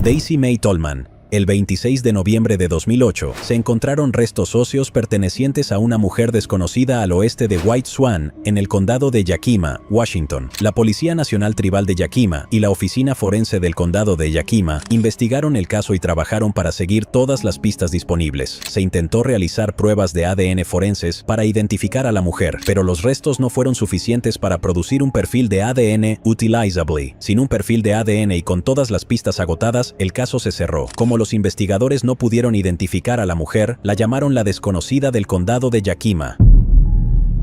Daisy Mae Tallman. El 26 de noviembre de 2008, se encontraron restos óseos pertenecientes a una mujer desconocida al oeste de White Swan, en el condado de Yakima, Washington. La Policía Nacional Tribal de Yakima y la Oficina Forense del Condado de Yakima investigaron el caso y trabajaron para seguir todas las pistas disponibles. Se intentó realizar pruebas de ADN forenses para identificar a la mujer, pero los restos no fueron suficientes para producir un perfil de ADN utilizable. Sin un perfil de ADN y con todas las pistas agotadas, el caso se cerró. Como los investigadores no pudieron identificar a la mujer, la llamaron la desconocida del condado de Yakima.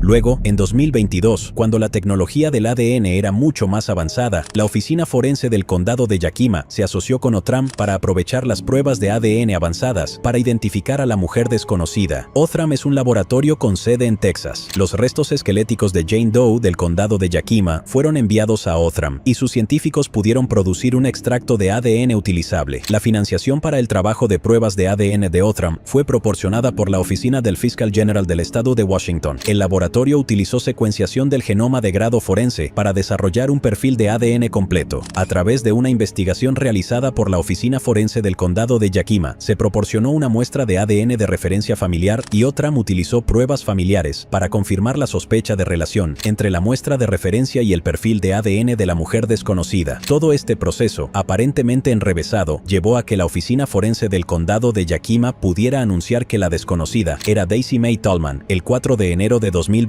Luego, en 2022, cuando la tecnología del ADN era mucho más avanzada, la Oficina Forense del Condado de Yakima se asoció con Othram para aprovechar las pruebas de ADN avanzadas para identificar a la mujer desconocida. Othram es un laboratorio con sede en Texas. Los restos esqueléticos de Jane Doe del Condado de Yakima fueron enviados a Othram, y sus científicos pudieron producir un extracto de ADN utilizable. La financiación para el trabajo de pruebas de ADN de Othram fue proporcionada por la Oficina del Fiscal General del Estado de Washington. El laboratorio utilizó secuenciación del genoma de grado forense para desarrollar un perfil de ADN completo. A través de una investigación realizada por la Oficina Forense del Condado de Yakima, se proporcionó una muestra de ADN de referencia familiar y Othram utilizó pruebas familiares para confirmar la sospecha de relación entre la muestra de referencia y el perfil de ADN de la mujer desconocida. Todo este proceso, aparentemente enrevesado, llevó a que la Oficina Forense del Condado de Yakima pudiera anunciar que la desconocida era Daisy Mae Tallman el 4 de enero de 2023.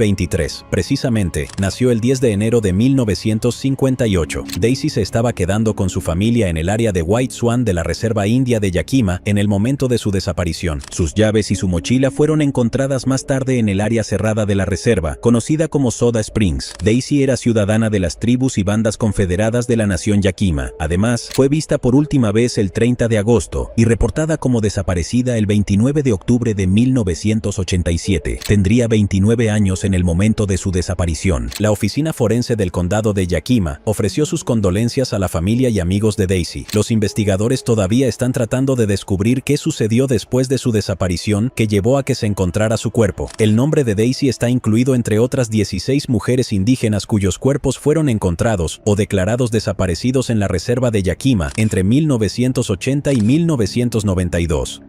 Precisamente, nació el 10 de enero de 1958. Daisy se estaba quedando con su familia en el área de White Swan de la Reserva India de Yakima en el momento de su desaparición. Sus llaves y su mochila fueron encontradas más tarde en el área cerrada de la reserva, conocida como Soda Springs. Daisy era ciudadana de las tribus y bandas confederadas de la nación Yakima. Además, fue vista por última vez el 30 de agosto y reportada como desaparecida el 29 de octubre de 1987. Tendría 29 años en el momento de su desaparición. La Oficina Forense del Condado de Yakima ofreció sus condolencias a la familia y amigos de Daisy. Los investigadores todavía están tratando de descubrir qué sucedió después de su desaparición que llevó a que se encontrara su cuerpo. El nombre de Daisy está incluido entre otras 16 mujeres indígenas cuyos cuerpos fueron encontrados o declarados desaparecidos en la reserva de Yakima entre 1980 y 1992.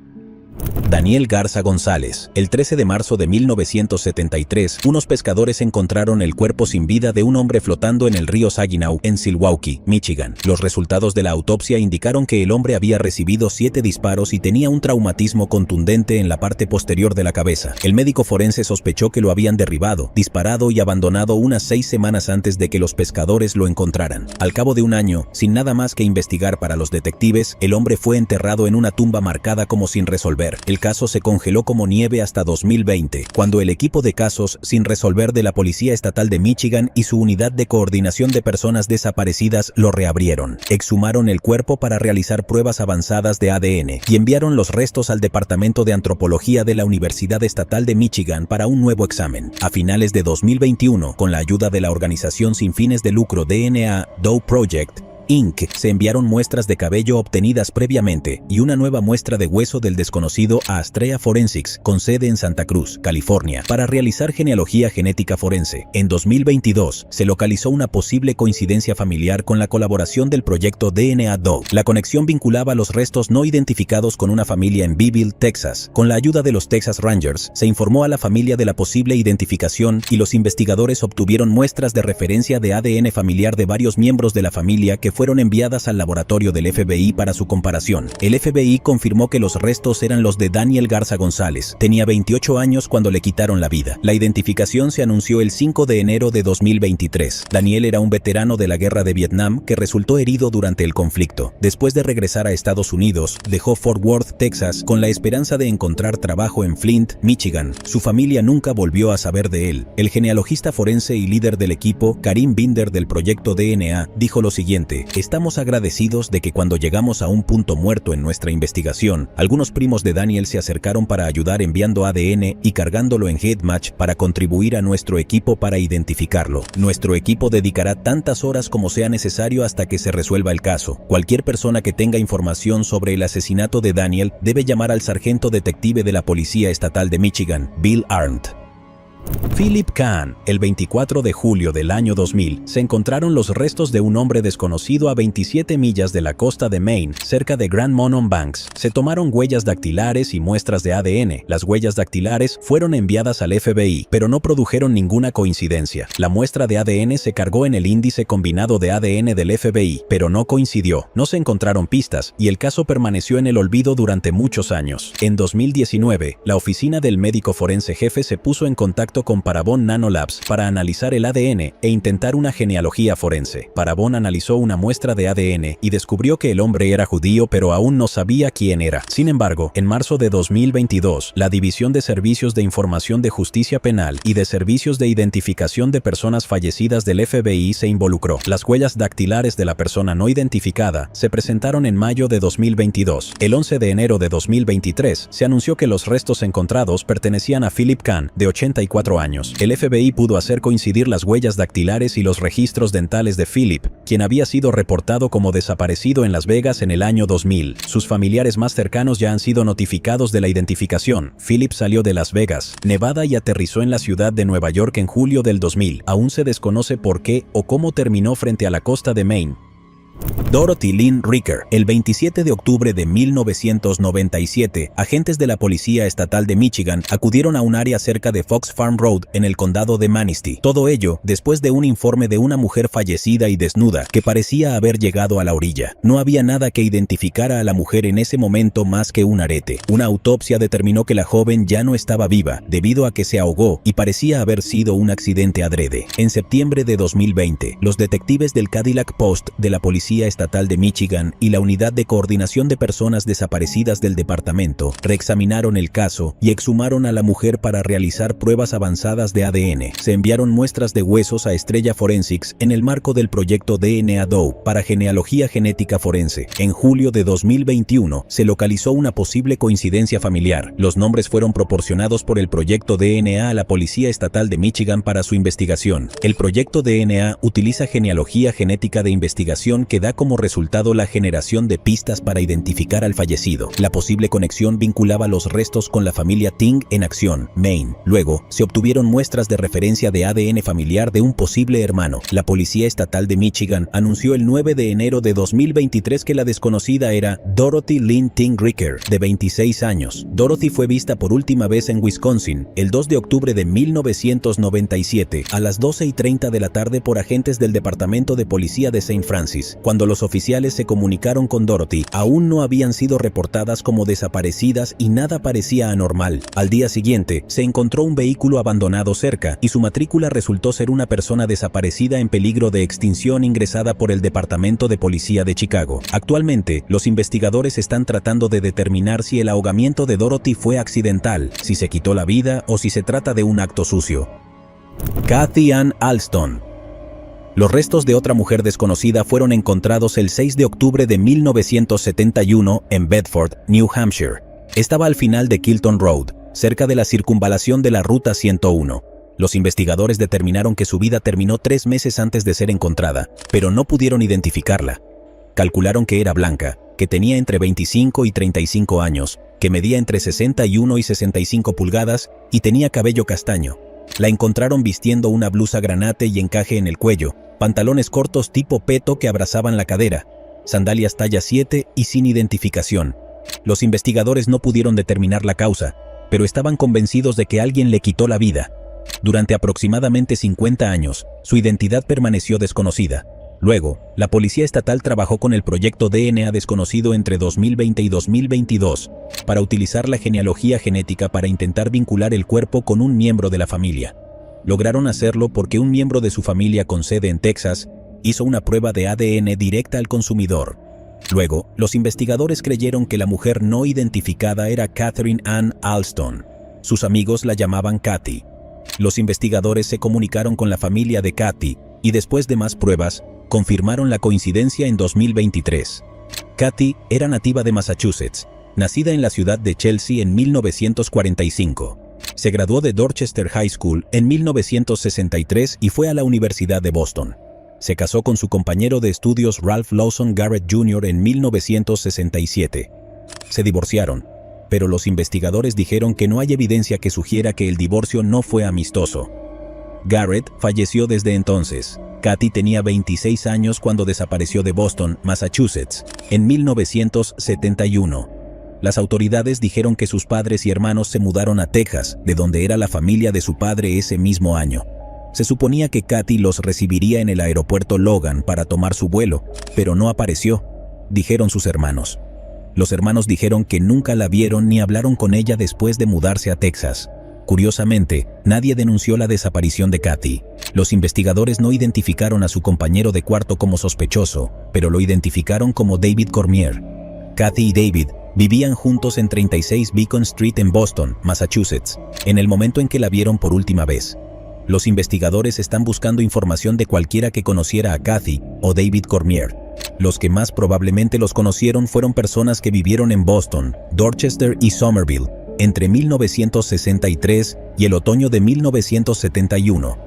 Daniel Garza González. El 13 de marzo de 1973, unos pescadores encontraron el cuerpo sin vida de un hombre flotando en el río Saginaw, en Milwaukee, Michigan. Los resultados de la autopsia indicaron que el hombre había recibido 7 disparos y tenía un traumatismo contundente en la parte posterior de la cabeza. El médico forense sospechó que lo habían derribado, disparado y abandonado unas 6 semanas antes de que los pescadores lo encontraran. Al cabo de un año, sin nada más que investigar para los detectives, el hombre fue enterrado en una tumba marcada como sin resolver. El caso se congeló como nieve hasta 2020, cuando el equipo de casos sin resolver de la Policía Estatal de Michigan y su Unidad de Coordinación de Personas Desaparecidas lo reabrieron. Exhumaron el cuerpo para realizar pruebas avanzadas de ADN y enviaron los restos al Departamento de Antropología de la Universidad Estatal de Michigan para un nuevo examen. A finales de 2021, con la ayuda de la organización sin fines de lucro DNA Doe Project, Inc., se enviaron muestras de cabello obtenidas previamente y una nueva muestra de hueso del desconocido a Astrea Forensics, con sede en Santa Cruz, California, para realizar genealogía genética forense. En 2022, se localizó una posible coincidencia familiar con la colaboración del proyecto DNA Doe. La conexión vinculaba los restos no identificados con una familia en Beeville, Texas. Con la ayuda de los Texas Rangers, se informó a la familia de la posible identificación y los investigadores obtuvieron muestras de referencia de ADN familiar de varios miembros de la familia que fueron enviadas al laboratorio del FBI para su comparación. El FBI confirmó que los restos eran los de Daniel Garza González. Tenía 28 años cuando le quitaron la vida. La identificación se anunció el 5 de enero de 2023. Daniel era un veterano de la guerra de Vietnam que resultó herido durante el conflicto. Después de regresar a Estados Unidos, dejó Fort Worth, Texas, con la esperanza de encontrar trabajo en Flint, Michigan. Su familia nunca volvió a saber de él. El genealogista forense y líder del equipo, Karim Binder del proyecto DNA, dijo lo siguiente: estamos agradecidos de que cuando llegamos a un punto muerto en nuestra investigación, algunos primos de Daniel se acercaron para ayudar enviando ADN y cargándolo en HeadMatch para contribuir a nuestro equipo para identificarlo. Nuestro equipo dedicará tantas horas como sea necesario hasta que se resuelva el caso. Cualquier persona que tenga información sobre el asesinato de Daniel debe llamar al sargento detective de la Policía Estatal de Michigan, Bill Arndt. Philip Kahn. El 24 de julio del año 2000, se encontraron los restos de un hombre desconocido a 27 millas de la costa de Maine, cerca de Grand Monon Banks. Se tomaron huellas dactilares y muestras de ADN. Las huellas dactilares fueron enviadas al FBI, pero no produjeron ninguna coincidencia. La muestra de ADN se cargó en el índice combinado de ADN del FBI, pero no coincidió. No se encontraron pistas, y el caso permaneció en el olvido durante muchos años. En 2019, la oficina del médico forense jefe se puso en contacto con Parabon Nanolabs para analizar el ADN e intentar una genealogía forense. Parabon analizó una muestra de ADN y descubrió que el hombre era judío, pero aún no sabía quién era. Sin embargo, en marzo de 2022, la División de Servicios de Información de Justicia Penal y de Servicios de Identificación de Personas Fallecidas del FBI se involucró. Las huellas dactilares de la persona no identificada se presentaron en mayo de 2022. El 11 de enero de 2023, se anunció que los restos encontrados pertenecían a Philip Kahn, de 84 años. El FBI pudo hacer coincidir las huellas dactilares y los registros dentales de Philip, quien había sido reportado como desaparecido en Las Vegas en el año 2000. Sus familiares más cercanos ya han sido notificados de la identificación. Philip salió de Las Vegas, Nevada, y aterrizó en la ciudad de Nueva York en julio del 2000. Aún se desconoce por qué o cómo terminó frente a la costa de Maine. Dorothy Lynn Ricker. El 27 de octubre de 1997, agentes de la Policía Estatal de Michigan acudieron a un área cerca de Fox Farm Road en el condado de Manistee. Todo ello después de un informe de una mujer fallecida y desnuda que parecía haber llegado a la orilla. No había nada que identificara a la mujer en ese momento más que un arete. Una autopsia determinó que la joven ya no estaba viva debido a que se ahogó y parecía haber sido un accidente adrede. En septiembre de 2020, los detectives del Cadillac Post de la Policía Estatal de Michigan y la Unidad de Coordinación de Personas Desaparecidas del departamento reexaminaron el caso y exhumaron a la mujer para realizar pruebas avanzadas de ADN. Se enviaron muestras de huesos a Estrella Forensics en el marco del proyecto DNA Doe para genealogía genética forense. En julio de 2021 se localizó una posible coincidencia familiar. Los nombres fueron proporcionados por el proyecto DNA a la Policía Estatal de Michigan para su investigación. El proyecto DNA utiliza genealogía genética de investigación que da como resultado la generación de pistas para identificar al fallecido. La posible conexión vinculaba los restos con la familia Ting en Acción, Maine. Luego, se obtuvieron muestras de referencia de ADN familiar de un posible hermano. La Policía Estatal de Michigan anunció el 9 de enero de 2023 que la desconocida era Dorothy Lynn Ting Ricker, de 26 años. Dorothy fue vista por última vez en Wisconsin el 2 de octubre de 1997 a las 12:30 de la tarde por agentes del Departamento de Policía de St. Francis. Cuando los oficiales se comunicaron con Dorothy, aún no habían sido reportadas como desaparecidas y nada parecía anormal. Al día siguiente, se encontró un vehículo abandonado cerca y su matrícula resultó ser una persona desaparecida en peligro de extinción ingresada por el Departamento de Policía de Chicago. Actualmente, los investigadores están tratando de determinar si el ahogamiento de Dorothy fue accidental, si se quitó la vida o si se trata de un acto sucio. Kathy Ann Alston. Los restos de otra mujer desconocida fueron encontrados el 6 de octubre de 1971 en Bedford, New Hampshire. Estaba al final de Kilton Road, cerca de la circunvalación de la Ruta 101. Los investigadores determinaron que su vida terminó 3 meses antes de ser encontrada, pero no pudieron identificarla. Calcularon que era blanca, que tenía entre 25 y 35 años, que medía entre 61 y 65 pulgadas y tenía cabello castaño. La encontraron vistiendo una blusa granate y encaje en el cuello, pantalones cortos tipo peto que abrazaban la cadera, sandalias talla 7 y sin identificación. Los investigadores no pudieron determinar la causa, pero estaban convencidos de que alguien le quitó la vida. Durante aproximadamente 50 años, su identidad permaneció desconocida. Luego, la Policía Estatal trabajó con el proyecto DNA desconocido entre 2020 y 2022 para utilizar la genealogía genética para intentar vincular el cuerpo con un miembro de la familia. Lograron hacerlo porque un miembro de su familia con sede en Texas hizo una prueba de ADN directa al consumidor. Luego, los investigadores creyeron que la mujer no identificada era Catherine Ann Alston. Sus amigos la llamaban Kathy. Los investigadores se comunicaron con la familia de Kathy y después de más pruebas, confirmaron la coincidencia en 2023. Kathy era nativa de Massachusetts, nacida en la ciudad de Chelsea en 1945. Se graduó de Dorchester High School en 1963 y fue a la Universidad de Boston. Se casó con su compañero de estudios Ralph Lawson Garrett Jr. en 1967. Se divorciaron, pero los investigadores dijeron que no hay evidencia que sugiera que el divorcio no fue amistoso. Garrett falleció desde entonces. Kathy tenía 26 años cuando desapareció de Boston, Massachusetts, en 1971. Las autoridades dijeron que sus padres y hermanos se mudaron a Texas, de donde era la familia de su padre ese mismo año. Se suponía que Kathy los recibiría en el aeropuerto Logan para tomar su vuelo, pero no apareció, dijeron sus hermanos. Los hermanos dijeron que nunca la vieron ni hablaron con ella después de mudarse a Texas. Curiosamente, nadie denunció la desaparición de Kathy. Los investigadores no identificaron a su compañero de cuarto como sospechoso, pero lo identificaron como David Cormier. Kathy y David vivían juntos en 36 Beacon Street en Boston, Massachusetts, en el momento en que la vieron por última vez. Los investigadores están buscando información de cualquiera que conociera a Kathy o David Cormier. Los que más probablemente los conocieron fueron personas que vivieron en Boston, Dorchester y Somerville entre 1963 y el otoño de 1971.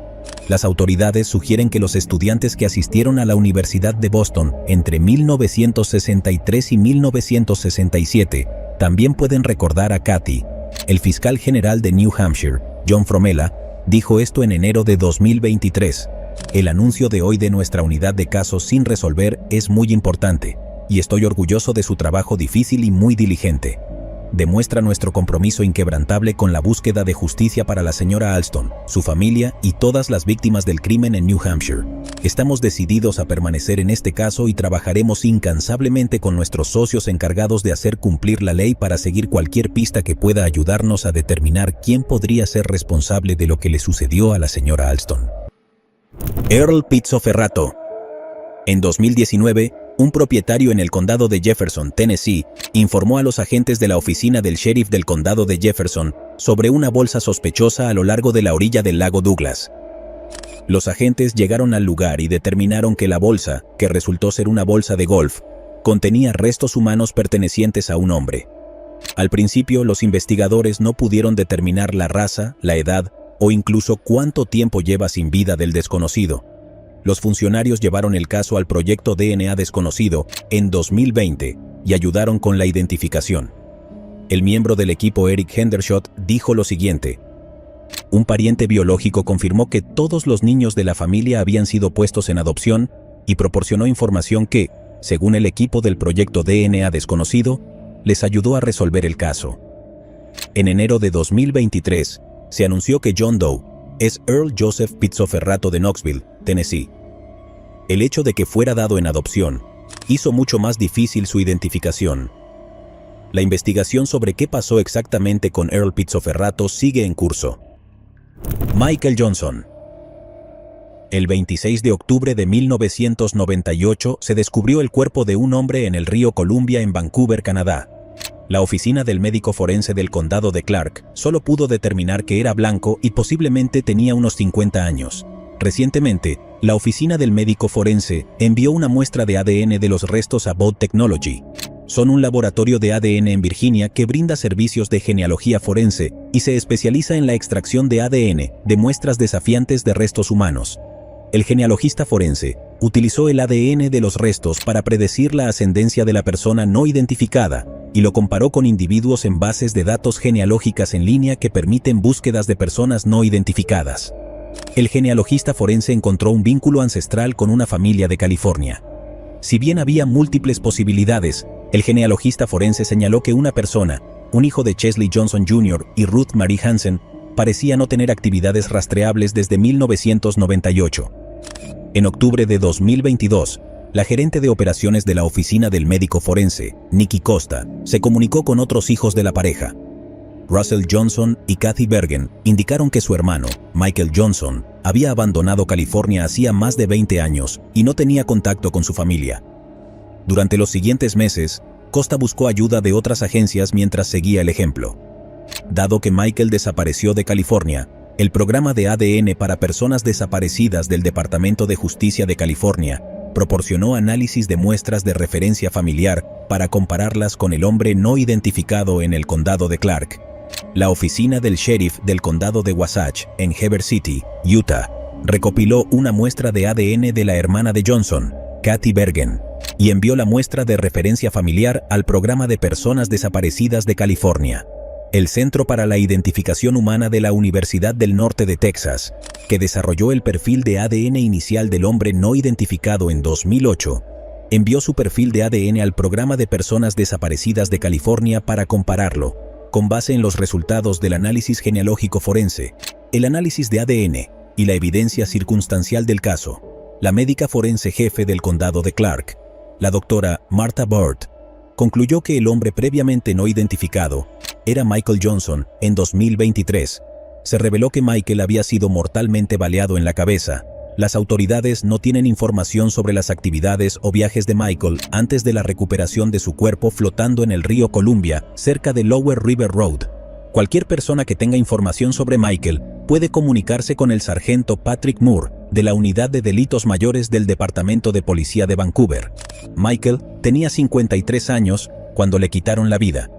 Las autoridades sugieren que los estudiantes que asistieron a la Universidad de Boston entre 1963 y 1967 también pueden recordar a Kathy. El fiscal general de New Hampshire, John Fromella, dijo esto en enero de 2023. El anuncio de hoy de nuestra unidad de casos sin resolver es muy importante, y estoy orgulloso de su trabajo difícil y muy diligente. Demuestra nuestro compromiso inquebrantable con la búsqueda de justicia para la señora Alston, su familia y todas las víctimas del crimen en New Hampshire. Estamos decididos a permanecer en este caso y trabajaremos incansablemente con nuestros socios encargados de hacer cumplir la ley para seguir cualquier pista que pueda ayudarnos a determinar quién podría ser responsable de lo que le sucedió a la señora Alston. Earl Pizzoferrato. En 2019, un propietario en el condado de Jefferson, Tennessee, informó a los agentes de la oficina del sheriff del condado de Jefferson sobre una bolsa sospechosa a lo largo de la orilla del lago Douglas. Los agentes llegaron al lugar y determinaron que la bolsa, que resultó ser una bolsa de golf, contenía restos humanos pertenecientes a un hombre. Al principio, los investigadores no pudieron determinar la raza, la edad o incluso cuánto tiempo lleva sin vida del desconocido. Los funcionarios llevaron el caso al proyecto DNA desconocido en 2020 y ayudaron con la identificación. El miembro del equipo Eric Hendershot dijo lo siguiente: un pariente biológico confirmó que todos los niños de la familia habían sido puestos en adopción y proporcionó información que, según el equipo del proyecto DNA desconocido, les ayudó a resolver el caso. En enero de 2023, se anunció que John Doe es Earl Joseph Pizzoferrato de Knoxville, Tennessee. El hecho de que fuera dado en adopción hizo mucho más difícil su identificación. La investigación sobre qué pasó exactamente con Earl Pizzoferrato sigue en curso. Michael Johnson. El 26 de octubre de 1998 se descubrió el cuerpo de un hombre en el río Columbia en Vancouver, Canadá. La oficina del médico forense del condado de Clark solo pudo determinar que era blanco y posiblemente tenía unos 50 años. Recientemente, la oficina del médico forense envió una muestra de ADN de los restos a Bode Technology. Son un laboratorio de ADN en Virginia que brinda servicios de genealogía forense y se especializa en la extracción de ADN de muestras desafiantes de restos humanos. El genealogista forense utilizó el ADN de los restos para predecir la ascendencia de la persona no identificada y lo comparó con individuos en bases de datos genealógicas en línea que permiten búsquedas de personas no identificadas. El genealogista forense encontró un vínculo ancestral con una familia de California. Si bien había múltiples posibilidades, el genealogista forense señaló que una persona, un hijo de Chesley Johnson Jr. y Ruth Marie Hansen, parecía no tener actividades rastreables desde 1998. En octubre de 2022, la gerente de operaciones de la oficina del médico forense, Nikki Costa, se comunicó con otros hijos de la pareja. Russell Johnson y Kathy Bergen indicaron que su hermano, Michael Johnson, había abandonado California hacía más de 20 años y no tenía contacto con su familia. Durante los siguientes meses, Costa buscó ayuda de otras agencias mientras seguía el ejemplo. Dado que Michael desapareció de California, el programa de ADN para personas desaparecidas del Departamento de Justicia de California proporcionó análisis de muestras de referencia familiar para compararlas con el hombre no identificado en el condado de Clark. La oficina del sheriff del condado de Wasatch, en Heber City, Utah, recopiló una muestra de ADN de la hermana de Johnson, Kathy Bergen. y envió la muestra de referencia familiar al Programa de Personas Desaparecidas de California, el Centro para la Identificación Humana de la Universidad del Norte de Texas, que desarrolló el perfil de ADN inicial del hombre no identificado en 2008, envió su perfil de ADN al Programa de Personas Desaparecidas de California para compararlo, con base en los resultados del análisis genealógico forense, el análisis de ADN y la evidencia circunstancial del caso. La médica forense jefe del condado de Clark, la doctora Martha Burt, concluyó que el hombre previamente no identificado era Michael Johnson. En 2023, se reveló que Michael había sido mortalmente baleado en la cabeza. Las autoridades no tienen información sobre las actividades o viajes de Michael antes de la recuperación de su cuerpo flotando en el río Columbia, cerca de Lower River Road. Cualquier persona que tenga información sobre Michael puede comunicarse con el sargento Patrick Moore, de la Unidad de Delitos Mayores del Departamento de Policía de Vancouver. Michael tenía 53 años cuando le quitaron la vida.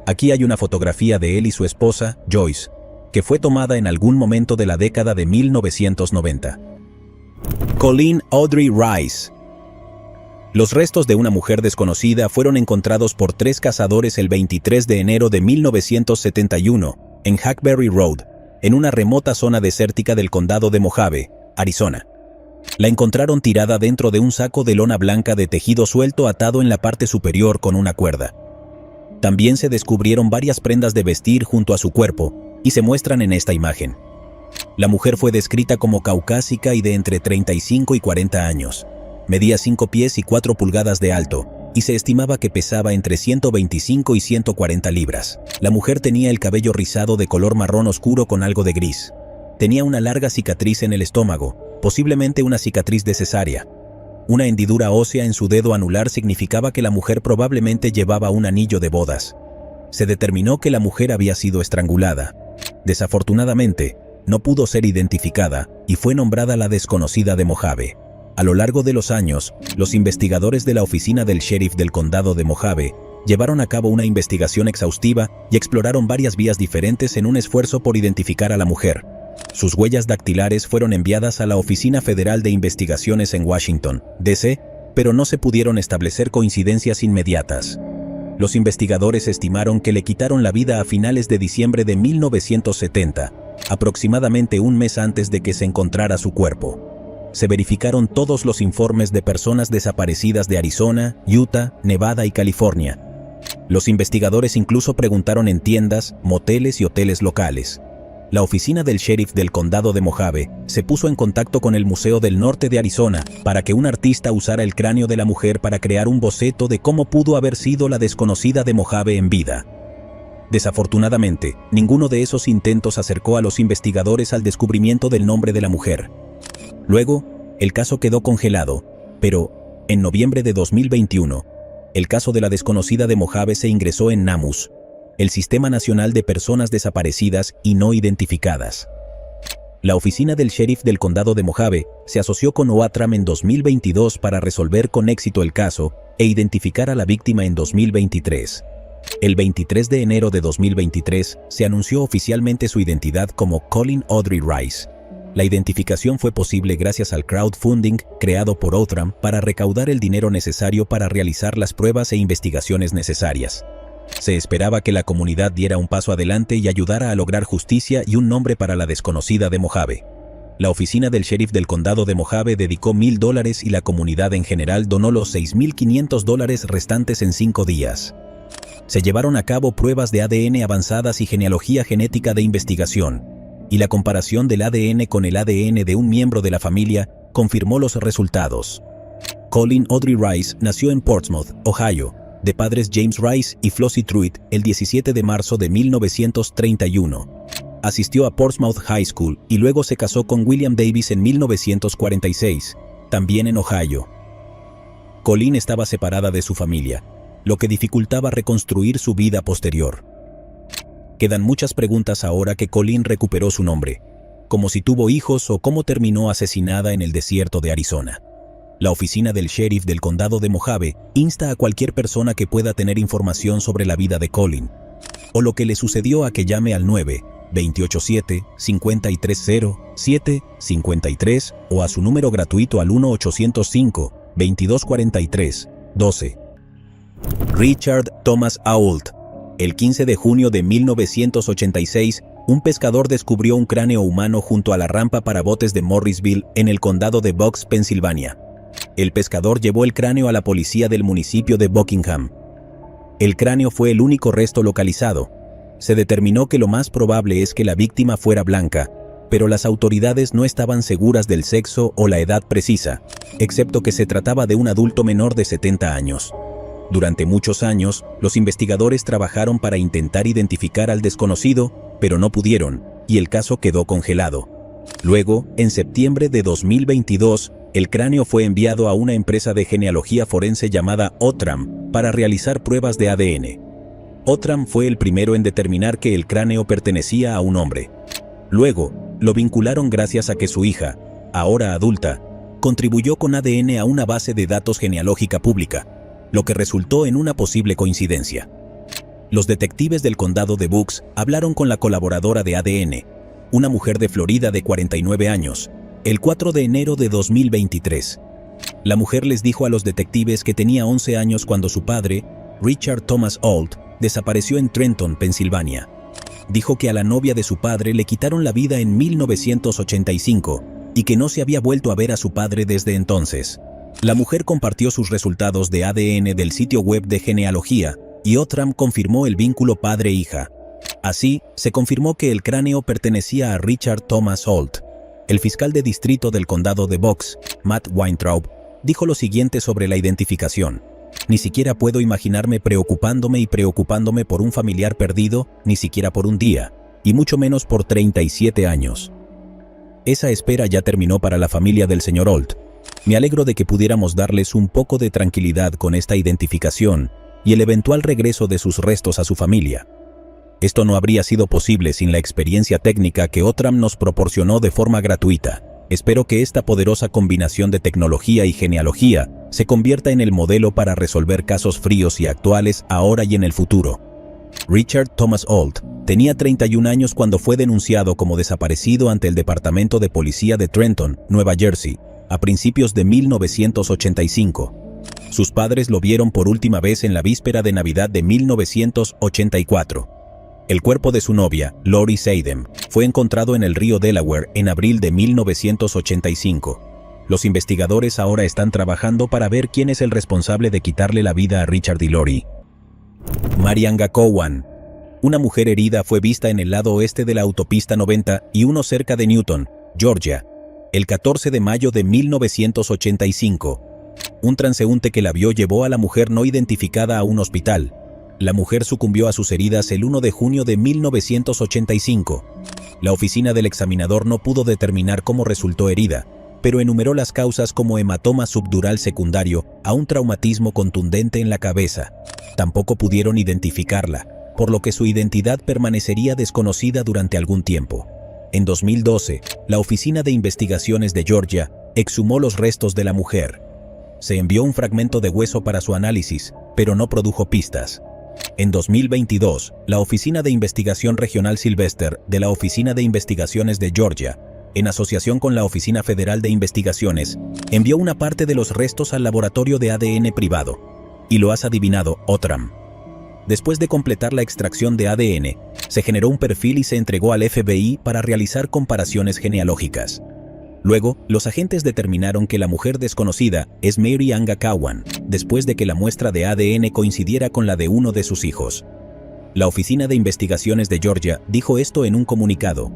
Aquí hay una fotografía de él y su esposa, Joyce, que fue tomada en algún momento de la década de 1990. Colleen Audrey Rice. Los restos de una mujer desconocida fueron encontrados por 3 cazadores el 23 de enero de 1971 en Hackberry Road, en una remota zona desértica del condado de Mojave, Arizona. La encontraron tirada dentro de un saco de lona blanca de tejido suelto atado en la parte superior con una cuerda. También se descubrieron varias prendas de vestir junto a su cuerpo y se muestran en esta imagen. La mujer fue descrita como caucásica y de entre 35 y 40 años. Medía 5 pies y 4 pulgadas de alto y se estimaba que pesaba entre 125 y 140 libras. La mujer tenía el cabello rizado de color marrón oscuro con algo de gris. Tenía una larga cicatriz en el estómago, posiblemente una cicatriz de cesárea. Una hendidura ósea en su dedo anular significaba que la mujer probablemente llevaba un anillo de bodas. Se determinó que la mujer había sido estrangulada. Desafortunadamente, no pudo ser identificada y fue nombrada la desconocida de Mojave. A lo largo de los años, los investigadores de la oficina del sheriff del condado de Mojave llevaron a cabo una investigación exhaustiva y exploraron varias vías diferentes en un esfuerzo por identificar a la mujer. Sus huellas dactilares fueron enviadas a la Oficina Federal de Investigaciones en Washington, D.C., pero no se pudieron establecer coincidencias inmediatas. Los investigadores estimaron que le quitaron la vida a finales de diciembre de 1970, aproximadamente un mes antes de que se encontrara su cuerpo. Se verificaron todos los informes de personas desaparecidas de Arizona, Utah, Nevada y California. Los investigadores incluso preguntaron en tiendas, moteles y hoteles locales. La oficina del sheriff del condado de Mojave se puso en contacto con el Museo del Norte de Arizona para que un artista usara el cráneo de la mujer para crear un boceto de cómo pudo haber sido la desconocida de Mojave en vida. Desafortunadamente, ninguno de esos intentos acercó a los investigadores al descubrimiento del nombre de la mujer. Luego, el caso quedó congelado, pero, en noviembre de 2021, el caso de la desconocida de Mojave se ingresó en NAMUS, el Sistema Nacional de Personas Desaparecidas y No Identificadas. La oficina del sheriff del condado de Mojave se asoció con OATRAM en 2022 para resolver con éxito el caso e identificar a la víctima en 2023. El 23 de enero de 2023 se anunció oficialmente su identidad como Colleen Audrey Rice. La identificación fue posible gracias al crowdfunding creado por OATRAM para recaudar el dinero necesario para realizar las pruebas e investigaciones necesarias. Se esperaba que la comunidad diera un paso adelante y ayudara a lograr justicia y un nombre para la desconocida de Mojave. La oficina del sheriff del condado de Mojave dedicó $1,000 y la comunidad en general donó los $6,500 restantes en 5 días. Se llevaron a cabo pruebas de ADN avanzadas y genealogía genética de investigación, y la comparación del ADN con el ADN de un miembro de la familia confirmó los resultados. Colleen Audrey Rice nació en Portsmouth, Ohio, de padres James Rice y Flossie Truitt el 17 de marzo de 1931. Asistió a Portsmouth High School y luego se casó con William Davis en 1946, también en Ohio. Colleen estaba separada de su familia, lo que dificultaba reconstruir su vida posterior. Quedan muchas preguntas ahora que Colleen recuperó su nombre, como si tuvo hijos o cómo terminó asesinada en el desierto de Arizona. La oficina del sheriff del condado de Mojave insta a cualquier persona que pueda tener información sobre la vida de Colleen, o lo que le sucedió a que llame al 9-287-530-753 o a su número gratuito al 1-805-2243 12. Richard Thomas Ault. El 15 de junio de 1986, un pescador descubrió un cráneo humano junto a la rampa para botes de Morrisville, en el condado de Bucks, Pensilvania. El pescador llevó el cráneo a la policía del municipio de Buckingham. El cráneo fue el único resto localizado. Se determinó que lo más probable es que la víctima fuera blanca, pero las autoridades no estaban seguras del sexo o la edad precisa, excepto que se trataba de un adulto menor de 70 años. Durante muchos años, los investigadores trabajaron para intentar identificar al desconocido, pero no pudieron, y el caso quedó congelado. Luego, en septiembre de 2022, el cráneo fue enviado a una empresa de genealogía forense llamada Outram para realizar pruebas de ADN. Outram fue el primero en determinar que el cráneo pertenecía a un hombre. Luego, lo vincularon gracias a que su hija, ahora adulta, contribuyó con ADN a una base de datos genealógica pública, lo que resultó en una posible coincidencia. Los detectives del condado de Bucks hablaron con la colaboradora de ADN, una mujer de Florida de 49 años, el 4 de enero de 2023. La mujer les dijo a los detectives que tenía 11 años cuando su padre, Richard Thomas Ault, desapareció en Trenton, Pensilvania. Dijo que a la novia de su padre le quitaron la vida en 1985 y que no se había vuelto a ver a su padre desde entonces. La mujer compartió sus resultados de ADN del sitio web de genealogía y Outram confirmó el vínculo padre-hija. Así, se confirmó que el cráneo pertenecía a Richard Thomas Ault. El fiscal de distrito del condado de Bucks, Matt Weintraub, dijo lo siguiente sobre la identificación: "Ni siquiera puedo imaginarme preocupándome por un familiar perdido, ni siquiera por un día, y mucho menos por 37 años. Esa espera ya terminó para la familia del señor Ault. Me alegro de que pudiéramos darles un poco de tranquilidad con esta identificación y el eventual regreso de sus restos a su familia. Esto no habría sido posible sin la experiencia técnica que Outram nos proporcionó de forma gratuita. Espero que esta poderosa combinación de tecnología y genealogía se convierta en el modelo para resolver casos fríos y actuales ahora y en el futuro." Richard Thomas Ault tenía 31 años cuando fue denunciado como desaparecido ante el Departamento de Policía de Trenton, Nueva Jersey, a principios de 1985. Sus padres lo vieron por última vez en la víspera de Navidad de 1984. El cuerpo de su novia, Lori Seidem, fue encontrado en el río Delaware en abril de 1985. Los investigadores ahora están trabajando para ver quién es el responsable de quitarle la vida a Richard y Lori. Mary Anga Cowan. Una mujer herida fue vista en el lado oeste de la autopista 90 y uno cerca de Newton, Georgia, el 14 de mayo de 1985. Un transeúnte que la vio llevó a la mujer no identificada a un hospital. La mujer sucumbió a sus heridas el 1 de junio de 1985. La oficina del examinador no pudo determinar cómo resultó herida, pero enumeró las causas como hematoma subdural secundario a un traumatismo contundente en la cabeza. Tampoco pudieron identificarla, por lo que su identidad permanecería desconocida durante algún tiempo. En 2012, la Oficina de Investigaciones de Georgia exhumó los restos de la mujer. Se envió un fragmento de hueso para su análisis, pero no produjo pistas. En 2022, la Oficina de Investigación Regional Sylvester de la Oficina de Investigaciones de Georgia, en asociación con la Oficina Federal de Investigaciones, envió una parte de los restos al laboratorio de ADN privado. Y lo has adivinado, Outram. Después de completar la extracción de ADN, se generó un perfil y se entregó al FBI para realizar comparaciones genealógicas. Luego, los agentes determinaron que la mujer desconocida es Mary Anga Cowan, después de que la muestra de ADN coincidiera con la de uno de sus hijos. La Oficina de Investigaciones de Georgia dijo esto en un comunicado.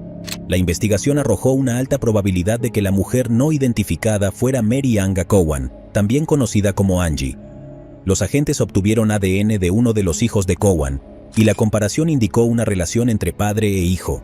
La investigación arrojó una alta probabilidad de que la mujer no identificada fuera Mary Anga Cowan, también conocida como Angie. Los agentes obtuvieron ADN de uno de los hijos de Cowan, y la comparación indicó una relación entre padre e hijo.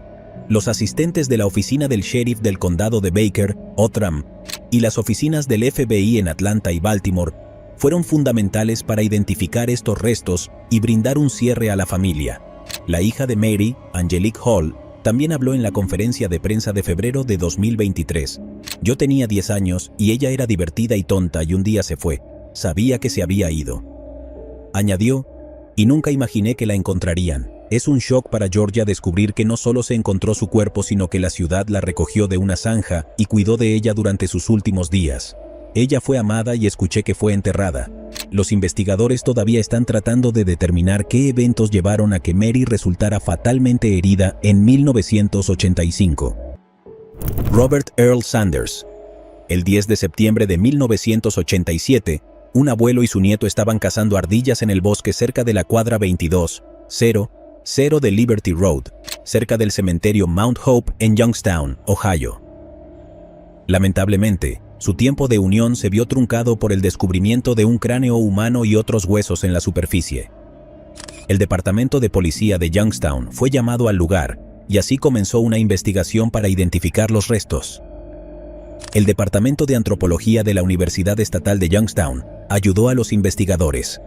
Los asistentes de la oficina del sheriff del condado de Baker, Outram, y las oficinas del FBI en Atlanta y Baltimore fueron fundamentales para identificar estos restos y brindar un cierre a la familia. La hija de Mary, Angelique Hall, también habló en la conferencia de prensa de febrero de 2023. "Yo tenía 10 años y ella era divertida y tonta y un día se fue. Sabía que se había ido". Añadió, "Y nunca imaginé que la encontrarían. Es un shock para Georgia descubrir que no solo se encontró su cuerpo, sino que la ciudad la recogió de una zanja y cuidó de ella durante sus últimos días". Ella fue amada y escuché que fue enterrada. Los investigadores todavía están tratando de determinar qué eventos llevaron a que Mary resultara fatalmente herida en 1985. Robert Earl Sanders. El 10 de septiembre de 1987, un abuelo y su nieto estaban cazando ardillas en el bosque cerca de la cuadra 2200 de Liberty Road, cerca del cementerio Mount Hope en Youngstown, Ohio. Lamentablemente, su tiempo de unión se vio truncado por el descubrimiento de un cráneo humano y otros huesos en la superficie. El departamento de policía de Youngstown fue llamado al lugar y así comenzó una investigación para identificar los restos. El Departamento de Antropología de la Universidad Estatal de Youngstown ayudó a los investigadores.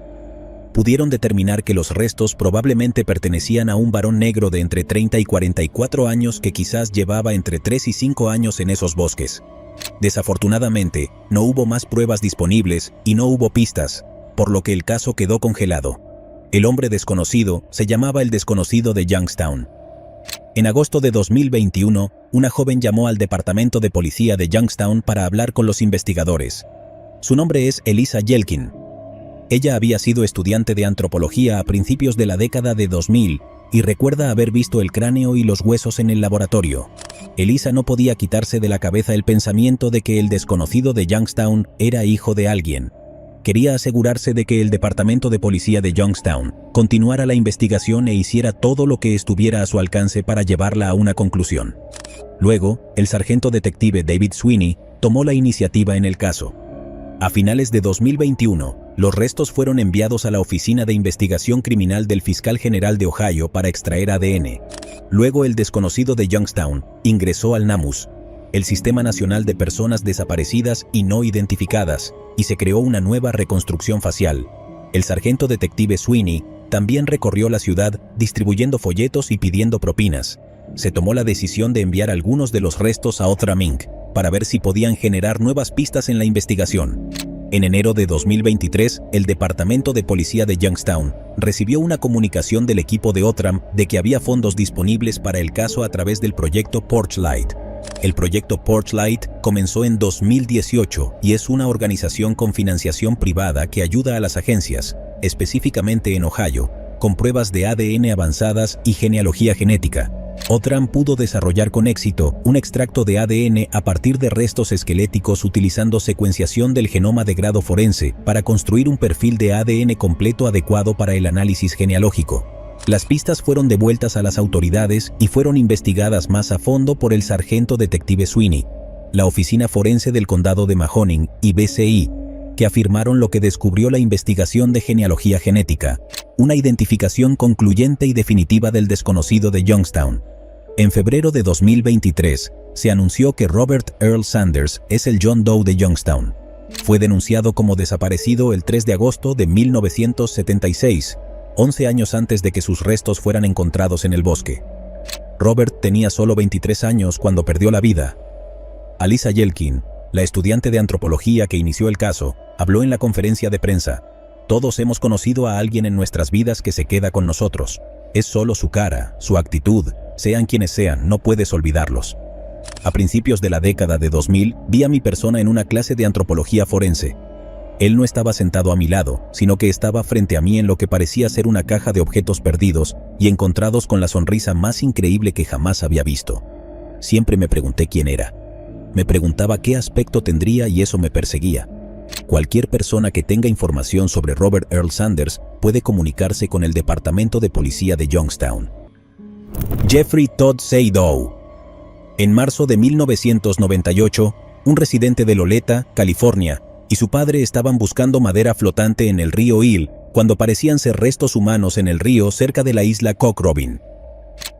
Pudieron determinar que los restos probablemente pertenecían a un varón negro de entre 30 y 44 años que quizás llevaba entre 3 y 5 años en esos bosques. Desafortunadamente, no hubo más pruebas disponibles y no hubo pistas, por lo que el caso quedó congelado. El hombre desconocido se llamaba el desconocido de Youngstown. En agosto de 2021, una joven llamó al departamento de policía de Youngstown para hablar con los investigadores. Su nombre es Elisa Yelkin. Ella había sido estudiante de antropología a principios de la década de 2000 y recuerda haber visto el cráneo y los huesos en el laboratorio. Elisa no podía quitarse de la cabeza el pensamiento de que el desconocido de Youngstown era hijo de alguien. Quería asegurarse de que el departamento de policía de Youngstown continuara la investigación e hiciera todo lo que estuviera a su alcance para llevarla a una conclusión. Luego, el sargento detective David Sweeney tomó la iniciativa en el caso. A finales de 2021, los restos fueron enviados a la Oficina de Investigación Criminal del Fiscal General de Ohio para extraer ADN. Luego el desconocido de Youngstown ingresó al NAMUS, el Sistema Nacional de Personas Desaparecidas y No Identificadas, y se creó una nueva reconstrucción facial. El sargento detective Sweeney también recorrió la ciudad distribuyendo folletos y pidiendo propinas. Se tomó la decisión de enviar algunos de los restos a Outram Inc. para ver si podían generar nuevas pistas en la investigación. En enero de 2023, el Departamento de Policía de Youngstown recibió una comunicación del equipo de Outram de que había fondos disponibles para el caso a través del proyecto Porchlight. El proyecto Porchlight comenzó en 2018 y es una organización con financiación privada que ayuda a las agencias, específicamente en Ohio, con pruebas de ADN avanzadas y genealogía genética. Outram pudo desarrollar con éxito un extracto de ADN a partir de restos esqueléticos utilizando secuenciación del genoma de grado forense para construir un perfil de ADN completo adecuado para el análisis genealógico. Las pistas fueron devueltas a las autoridades y fueron investigadas más a fondo por el sargento detective Sweeney, la Oficina Forense del Condado de Mahoning y BCI, que afirmaron lo que descubrió la investigación de genealogía genética, una identificación concluyente y definitiva del desconocido de Youngstown. En febrero de 2023, se anunció que Robert Earl Sanders es el John Doe de Youngstown. Fue denunciado como desaparecido el 3 de agosto de 1976, 11 años antes de que sus restos fueran encontrados en el bosque. Robert tenía solo 23 años cuando perdió la vida. Elisa Yelkin, la estudiante de antropología que inició el caso, habló en la conferencia de prensa. Todos hemos conocido a alguien en nuestras vidas que se queda con nosotros. Es solo su cara, su actitud, sean quienes sean, no puedes olvidarlos. A principios de la década de 2000, vi a mi persona en una clase de antropología forense. Él no estaba sentado a mi lado, sino que estaba frente a mí en lo que parecía ser una caja de objetos perdidos y encontrados con la sonrisa más increíble que jamás había visto. Siempre me pregunté quién era. Me preguntaba qué aspecto tendría y eso me perseguía. Cualquier persona que tenga información sobre Robert Earl Sanders puede comunicarse con el Departamento de Policía de Youngstown. Jeffrey Todd Seydoux. En marzo de 1998, un residente de Loleta, California, y su padre estaban buscando madera flotante en el río Hill cuando parecían ser restos humanos en el río cerca de la isla Cock Robin.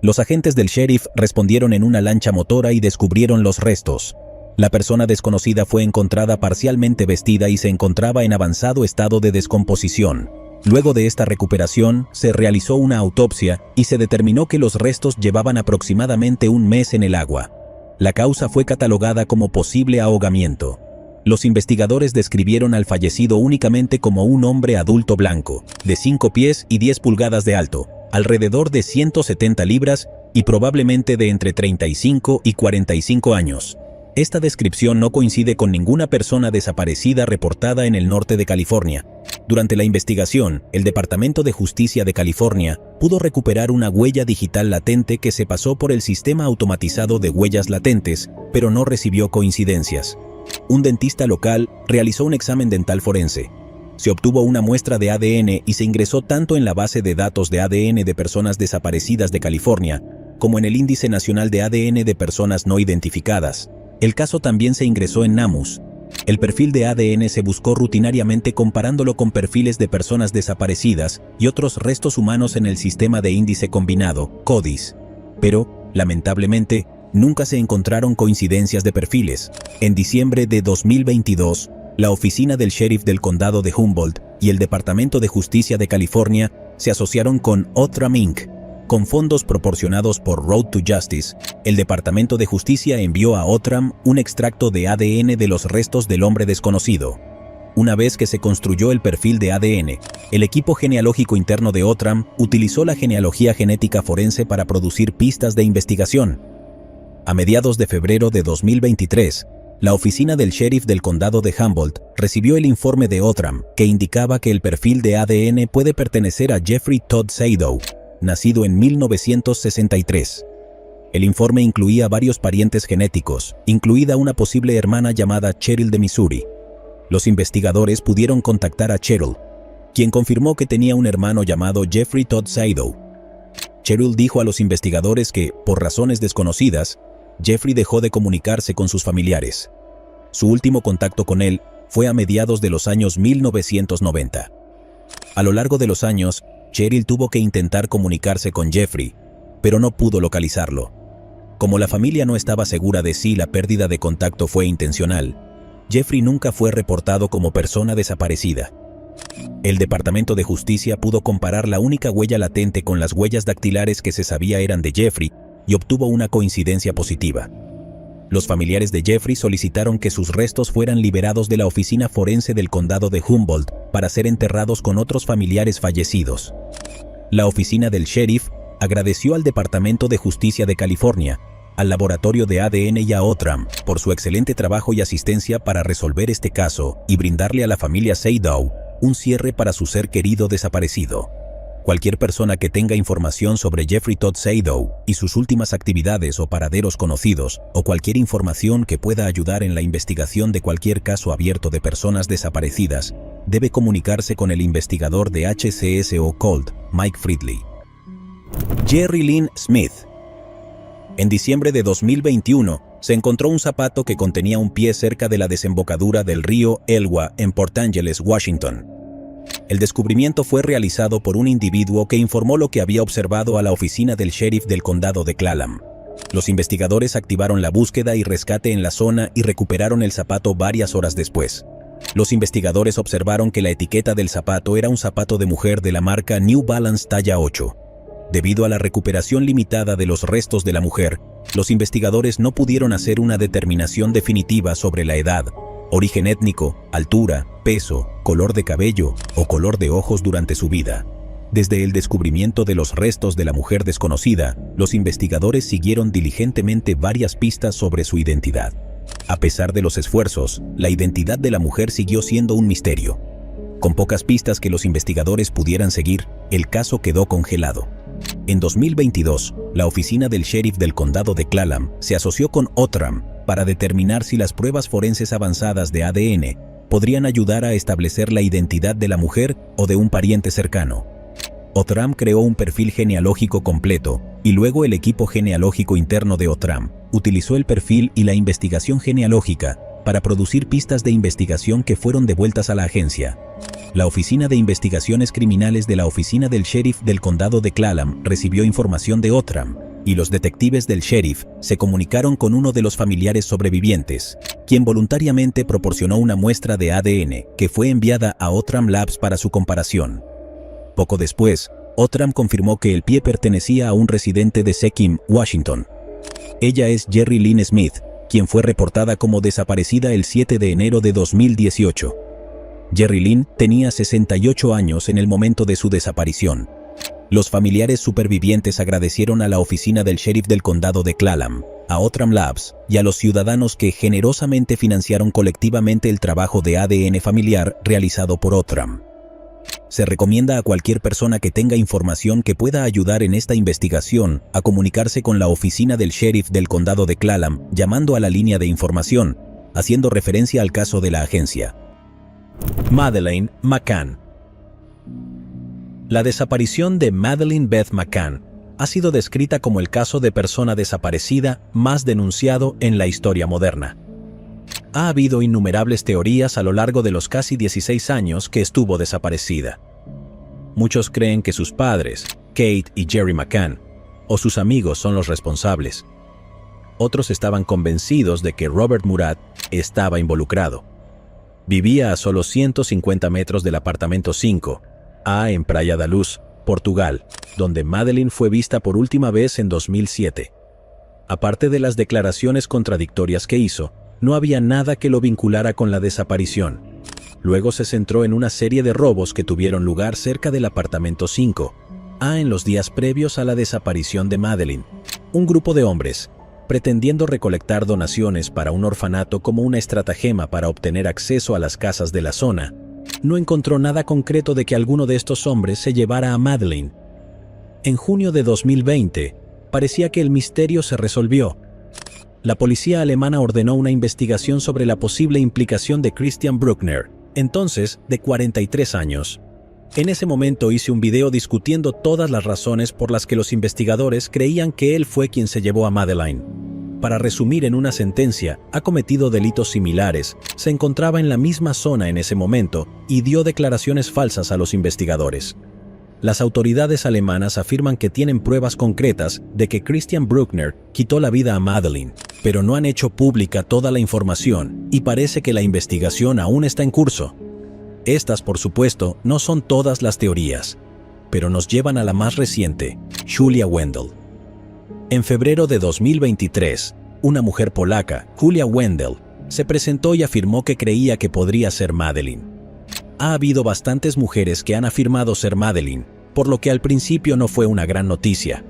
Los agentes del sheriff respondieron en una lancha motora y descubrieron los restos. La persona desconocida fue encontrada parcialmente vestida y se encontraba en avanzado estado de descomposición. Luego de esta recuperación, se realizó una autopsia y se determinó que los restos llevaban aproximadamente un mes en el agua. La causa fue catalogada como posible ahogamiento. Los investigadores describieron al fallecido únicamente como un hombre adulto blanco, de 5 pies y 10 pulgadas de alto, alrededor de 170 libras y probablemente de entre 35 y 45 años. Esta descripción no coincide con ninguna persona desaparecida reportada en el norte de California. Durante la investigación, el Departamento de Justicia de California pudo recuperar una huella digital latente que se pasó por el sistema automatizado de huellas latentes, pero no recibió coincidencias. Un dentista local realizó un examen dental forense. Se obtuvo una muestra de ADN y se ingresó tanto en la base de datos de ADN de personas desaparecidas de California, como en el Índice Nacional de ADN de Personas No Identificadas. El caso también se ingresó en NamUs. El perfil de ADN se buscó rutinariamente comparándolo con perfiles de personas desaparecidas y otros restos humanos en el sistema de índice combinado, CODIS. Pero, lamentablemente, nunca se encontraron coincidencias de perfiles. En diciembre de 2022, la oficina del sheriff del condado de Humboldt y el Departamento de Justicia de California se asociaron con Outram Inc. Con fondos proporcionados por Road to Justice, el Departamento de Justicia envió a Outram un extracto de ADN de los restos del hombre desconocido. Una vez que se construyó el perfil de ADN, el equipo genealógico interno de Outram utilizó la genealogía genética forense para producir pistas de investigación. A mediados de febrero de 2023, la oficina del sheriff del condado de Humboldt recibió el informe de Outram que indicaba que el perfil de ADN puede pertenecer a Jeffrey Todd Seydoux, nacido en 1963. El informe incluía varios parientes genéticos, incluida una posible hermana llamada Cheryl de Missouri. Los investigadores pudieron contactar a Cheryl, quien confirmó que tenía un hermano llamado Jeffrey Todd Seydoux. Cheryl dijo a los investigadores que, por razones desconocidas, Jeffrey dejó de comunicarse con sus familiares. Su último contacto con él fue a mediados de los años 1990. A lo largo de los años, Cheryl tuvo que intentar comunicarse con Jeffrey, pero no pudo localizarlo. Como la familia no estaba segura de si la pérdida de contacto fue intencional, Jeffrey nunca fue reportado como persona desaparecida. El Departamento de Justicia pudo comparar la única huella latente con las huellas dactilares que se sabía eran de Jeffrey y obtuvo una coincidencia positiva. Los familiares de Jeffrey solicitaron que sus restos fueran liberados de la oficina forense del condado de Humboldt para ser enterrados con otros familiares fallecidos. La oficina del sheriff agradeció al Departamento de Justicia de California, al laboratorio de ADN y a Outram por su excelente trabajo y asistencia para resolver este caso y brindarle a la familia Seydoux un cierre para su ser querido desaparecido. Cualquier persona que tenga información sobre Jeffrey Todd Seydoux y sus últimas actividades o paraderos conocidos, o cualquier información que pueda ayudar en la investigación de cualquier caso abierto de personas desaparecidas, debe comunicarse con el investigador de HCSO Cold, Mike Friedley. Jerry Lynn Smith. En diciembre de 2021, se encontró un zapato que contenía un pie cerca de la desembocadura del río Elwha en Port Angeles, Washington. El descubrimiento fue realizado por un individuo que informó lo que había observado a la oficina del sheriff del condado de Clallam. Los investigadores activaron la búsqueda y rescate en la zona y recuperaron el zapato varias horas después. Los investigadores observaron que la etiqueta del zapato era un zapato de mujer de la marca New Balance talla 8. Debido a la recuperación limitada de los restos de la mujer, los investigadores no pudieron hacer una determinación definitiva sobre la edad, origen étnico, altura, peso, color de cabello o color de ojos durante su vida. Desde el descubrimiento de los restos de la mujer desconocida, los investigadores siguieron diligentemente varias pistas sobre su identidad. A pesar de los esfuerzos, la identidad de la mujer siguió siendo un misterio. Con pocas pistas que los investigadores pudieran seguir, el caso quedó congelado. En 2022, la oficina del sheriff del condado de Clallam se asoció con Outram para determinar si las pruebas forenses avanzadas de ADN podrían ayudar a establecer la identidad de la mujer o de un pariente cercano. Outram creó un perfil genealógico completo y luego el equipo genealógico interno de Outram utilizó el perfil y la investigación genealógica para producir pistas de investigación que fueron devueltas a la agencia. La Oficina de Investigaciones Criminales de la Oficina del Sheriff del Condado de Clallam recibió información de Outram, y los detectives del sheriff se comunicaron con uno de los familiares sobrevivientes, quien voluntariamente proporcionó una muestra de ADN que fue enviada a Outram Labs para su comparación. Poco después, Outram confirmó que el pie pertenecía a un residente de Sequim, Washington. Ella es Jerry Lynn Smith, quien fue reportada como desaparecida el 7 de enero de 2018. Jerry Lynn tenía 68 años en el momento de su desaparición. Los familiares supervivientes agradecieron a la oficina del sheriff del condado de Clallam a Outram Labs y a los ciudadanos que generosamente financiaron colectivamente el trabajo de ADN familiar realizado por Outram. Se recomienda a cualquier persona que tenga información que pueda ayudar en esta investigación a comunicarse con la oficina del sheriff del condado de Clallam llamando a la línea de información, haciendo referencia al caso de la agencia. Madeleine McCann. La desaparición de Madeleine Beth McCann ha sido descrita como el caso de persona desaparecida más denunciado en la historia moderna. Ha habido innumerables teorías a lo largo de los casi 16 años que estuvo desaparecida. Muchos creen que sus padres, Kate y Jerry McCann, o sus amigos son los responsables. Otros estaban convencidos de que Robert Murat estaba involucrado. Vivía a solo 150 metros del apartamento 5A en Praia da Luz, Portugal, donde Madeleine fue vista por última vez en 2007. Aparte de las declaraciones contradictorias que hizo, no había nada que lo vinculara con la desaparición. Luego se centró en una serie de robos que tuvieron lugar cerca del apartamento 5A en los días previos a la desaparición de Madeleine. Un grupo de hombres, pretendiendo recolectar donaciones para un orfanato como una estratagema para obtener acceso a las casas de la zona, no encontró nada concreto de que alguno de estos hombres se llevara a Madeleine. En junio de 2020, parecía que el misterio se resolvió. La policía alemana ordenó una investigación sobre la posible implicación de Christian Bruckner, entonces de 43 años. En ese momento hice un video discutiendo todas las razones por las que los investigadores creían que él fue quien se llevó a Madeleine. Para resumir en una sentencia, ha cometido delitos similares, se encontraba en la misma zona en ese momento y dio declaraciones falsas a los investigadores. Las autoridades alemanas afirman que tienen pruebas concretas de que Christian Bruckner quitó la vida a Madeleine, pero no han hecho pública toda la información y parece que la investigación aún está en curso. Estas, por supuesto, no son todas las teorías, pero nos llevan a la más reciente, Julia Wendel. En febrero de 2023, una mujer polaca, Julia Wendel, se presentó y afirmó que creía que podría ser Madeleine. Ha habido bastantes mujeres que han afirmado ser Madeleine, por lo que al principio no fue una gran noticia.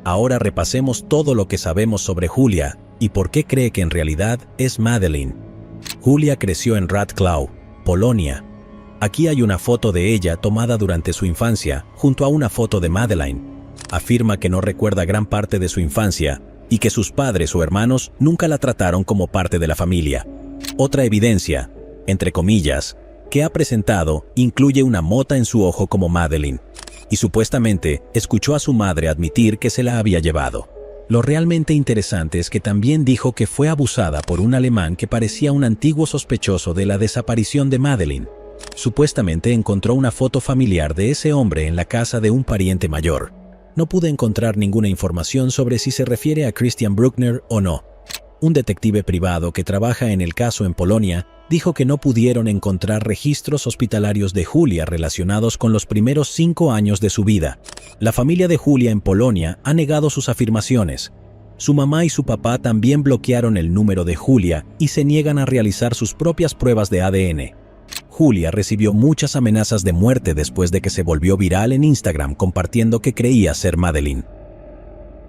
Ahora repasemos todo lo que sabemos sobre Julia y por qué cree que en realidad es Madeleine. Julia creció en Wrocław, Polonia. Aquí hay una foto de ella tomada durante su infancia, junto a una foto de Madeleine. Afirma que no recuerda gran parte de su infancia y que sus padres o hermanos nunca la trataron como parte de la familia. Otra evidencia, entre comillas, que ha presentado incluye una mota en su ojo como Madeleine, y supuestamente escuchó a su madre admitir que se la había llevado. Lo realmente interesante es que también dijo que fue abusada por un alemán que parecía un antiguo sospechoso de la desaparición de Madeleine. Supuestamente encontró una foto familiar de ese hombre en la casa de un pariente mayor. No pude encontrar ninguna información sobre si se refiere a Christian Bruckner o no. Un detective privado que trabaja en el caso en Polonia dijo que no pudieron encontrar registros hospitalarios de Julia relacionados con los primeros 5 años de su vida. La familia de Julia en Polonia ha negado sus afirmaciones. Su mamá y su papá también bloquearon el número de Julia y se niegan a realizar sus propias pruebas de ADN. Julia recibió muchas amenazas de muerte después de que se volvió viral en Instagram compartiendo que creía ser Madeleine.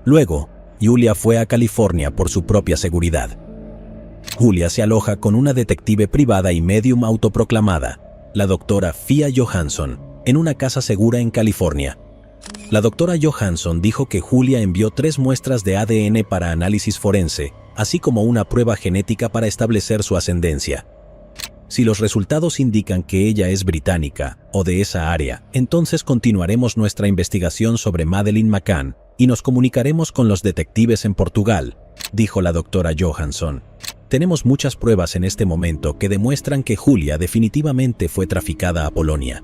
Luego, Julia fue a California por su propia seguridad. Julia se aloja con una detective privada y medium autoproclamada, la doctora Fia Johansson, en una casa segura en California. La doctora Johansson dijo que Julia envió 3 muestras de ADN para análisis forense, así como una prueba genética para establecer su ascendencia. Si los resultados indican que ella es británica o de esa área, entonces continuaremos nuestra investigación sobre Madeleine McCann y nos comunicaremos con los detectives en Portugal, dijo la doctora Johansson. Tenemos muchas pruebas en este momento que demuestran que Julia definitivamente fue traficada a Polonia.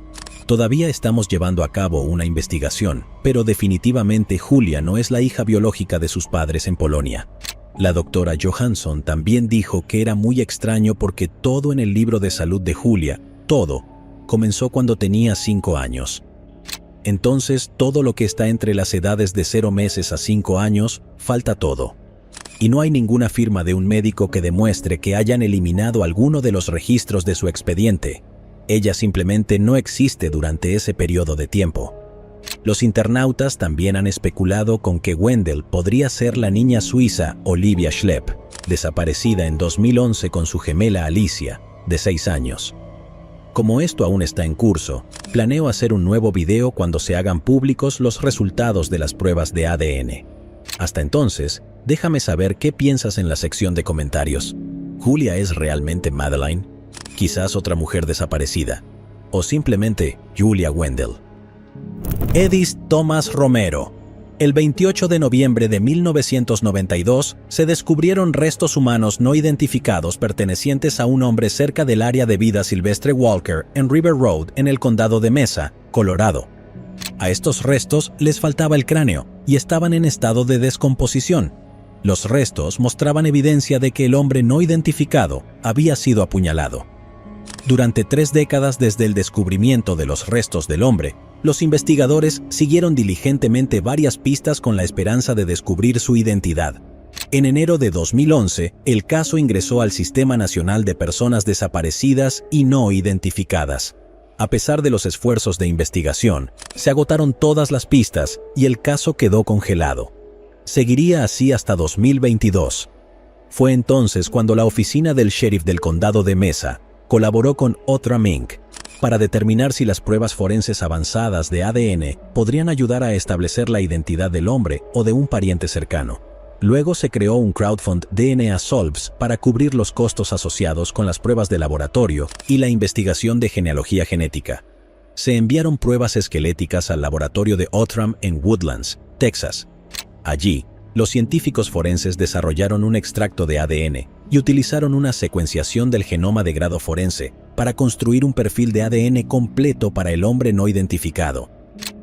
Todavía estamos llevando a cabo una investigación, pero definitivamente Julia no es la hija biológica de sus padres en Polonia. La doctora Johansson también dijo que era muy extraño porque todo en el libro de salud de Julia, todo, comenzó cuando tenía 5 años. Entonces, todo lo que está entre las edades de 0 meses a 5 años, falta todo. Y no hay ninguna firma de un médico que demuestre que hayan eliminado alguno de los registros de su expediente. Ella simplemente no existe durante ese periodo de tiempo. Los internautas también han especulado con que Wendell podría ser la niña suiza Olivia Schlepp, desaparecida en 2011 con su gemela Alicia, de 6 años. Como esto aún está en curso, planeo hacer un nuevo video cuando se hagan públicos los resultados de las pruebas de ADN. Hasta entonces, déjame saber qué piensas en la sección de comentarios. ¿Julia es realmente Madeleine? ¿Quizás otra mujer desaparecida? ¿O simplemente Julia Wendell? Edith Thomas Romero. El 28 de noviembre de 1992 se descubrieron restos humanos no identificados pertenecientes a un hombre cerca del área de vida silvestre Walker en River Road, en el condado de Mesa, Colorado. A estos restos les faltaba el cráneo y estaban en estado de descomposición. Los restos mostraban evidencia de que el hombre no identificado había sido apuñalado. Durante 3 décadas desde el descubrimiento de los restos del hombre, los investigadores siguieron diligentemente varias pistas con la esperanza de descubrir su identidad. En enero de 2011, el caso ingresó al Sistema Nacional de Personas Desaparecidas y No Identificadas. A pesar de los esfuerzos de investigación, se agotaron todas las pistas y el caso quedó congelado. Seguiría así hasta 2022. Fue entonces cuando la oficina del sheriff del condado de Mesa colaboró con Outram Inc. para determinar si las pruebas forenses avanzadas de ADN podrían ayudar a establecer la identidad del hombre o de un pariente cercano. Luego se creó un crowdfund DNA Solves para cubrir los costos asociados con las pruebas de laboratorio y la investigación de genealogía genética. Se enviaron pruebas esqueléticas al laboratorio de Outram en Woodlands, Texas. Allí, los científicos forenses desarrollaron un extracto de ADN y utilizaron una secuenciación del genoma de grado forense para construir un perfil de ADN completo para el hombre no identificado.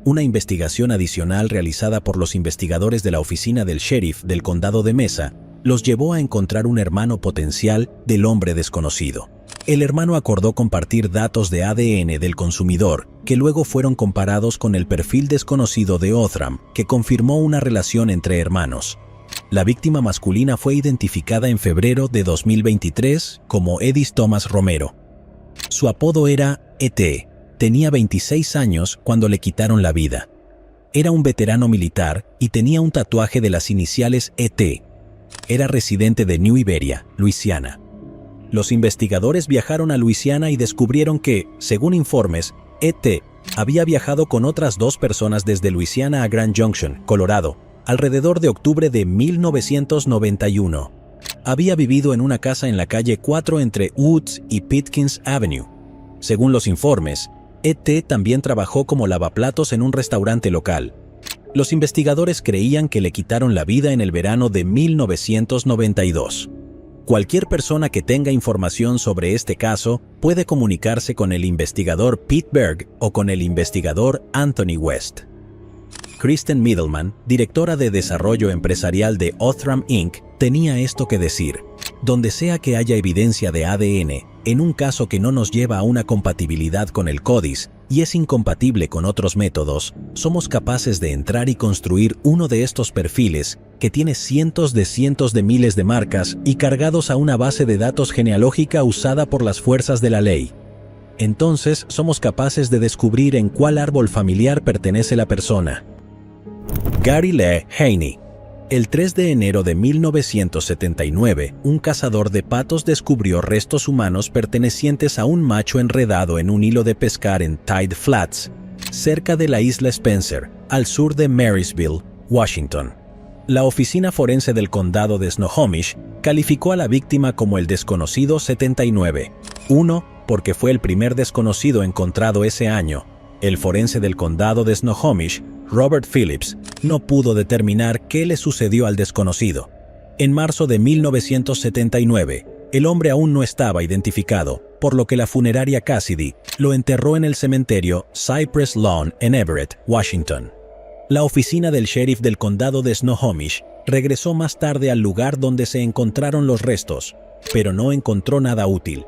Una investigación adicional realizada por los investigadores de la oficina del sheriff del condado de Mesa los llevó a encontrar un hermano potencial del hombre desconocido. El hermano acordó compartir datos de ADN del consumidor, que luego fueron comparados con el perfil desconocido de Outram, que confirmó una relación entre hermanos. La víctima masculina fue identificada en febrero de 2023 como Edith Thomas Romero. Su apodo era E.T. Tenía 26 años cuando le quitaron la vida. Era un veterano militar y tenía un tatuaje de las iniciales E.T. Era residente de New Iberia, Luisiana. Los investigadores viajaron a Luisiana y descubrieron que, según informes, E.T. había viajado con otras 2 personas desde Luisiana a Grand Junction, Colorado, alrededor de octubre de 1991. Había vivido en una casa en la calle 4 entre Woods y Pitkins Avenue. Según los informes, E.T. también trabajó como lavaplatos en un restaurante local. Los investigadores creían que le quitaron la vida en el verano de 1992. Cualquier persona que tenga información sobre este caso puede comunicarse con el investigador Pete Berg o con el investigador Anthony West. Kristen Middleman, directora de desarrollo empresarial de Outram Inc., tenía esto que decir: donde sea que haya evidencia de ADN, en un caso que no nos lleva a una compatibilidad con el CODIS y es incompatible con otros métodos, somos capaces de entrar y construir uno de estos perfiles que tiene cientos de miles de marcas y cargados a una base de datos genealógica usada por las fuerzas de la ley. Entonces somos capaces de descubrir en cuál árbol familiar pertenece la persona. Gary Lee Haney. El 3 de enero de 1979, un cazador de patos descubrió restos humanos pertenecientes a un macho enredado en un hilo de pescar en Tide Flats, cerca de la isla Spencer, al sur de Marysville, Washington. La oficina forense del condado de Snohomish calificó a la víctima como el desconocido 79. 1, porque fue el primer desconocido encontrado ese año. El forense del condado de Snohomish, Robert Phillips, no pudo determinar qué le sucedió al desconocido. En marzo de 1979, el hombre aún no estaba identificado, por lo que la funeraria Cassidy lo enterró en el cementerio Cypress Lawn en Everett, Washington. La oficina del sheriff del condado de Snohomish regresó más tarde al lugar donde se encontraron los restos, pero no encontró nada útil.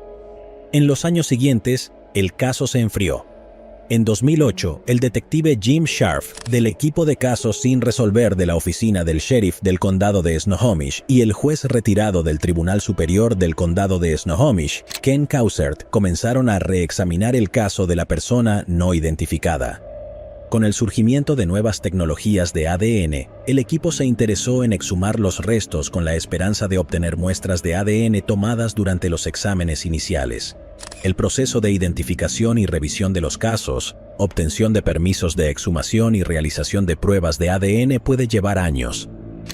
En los años siguientes, el caso se enfrió. En 2008, el detective Jim Scharf, del equipo de casos sin resolver de la oficina del sheriff del condado de Snohomish, y el juez retirado del Tribunal Superior del condado de Snohomish, Ken Causert, comenzaron a reexaminar el caso de la persona no identificada. Con el surgimiento de nuevas tecnologías de ADN, el equipo se interesó en exhumar los restos con la esperanza de obtener muestras de ADN tomadas durante los exámenes iniciales. El proceso de identificación y revisión de los casos, obtención de permisos de exhumación y realización de pruebas de ADN puede llevar años.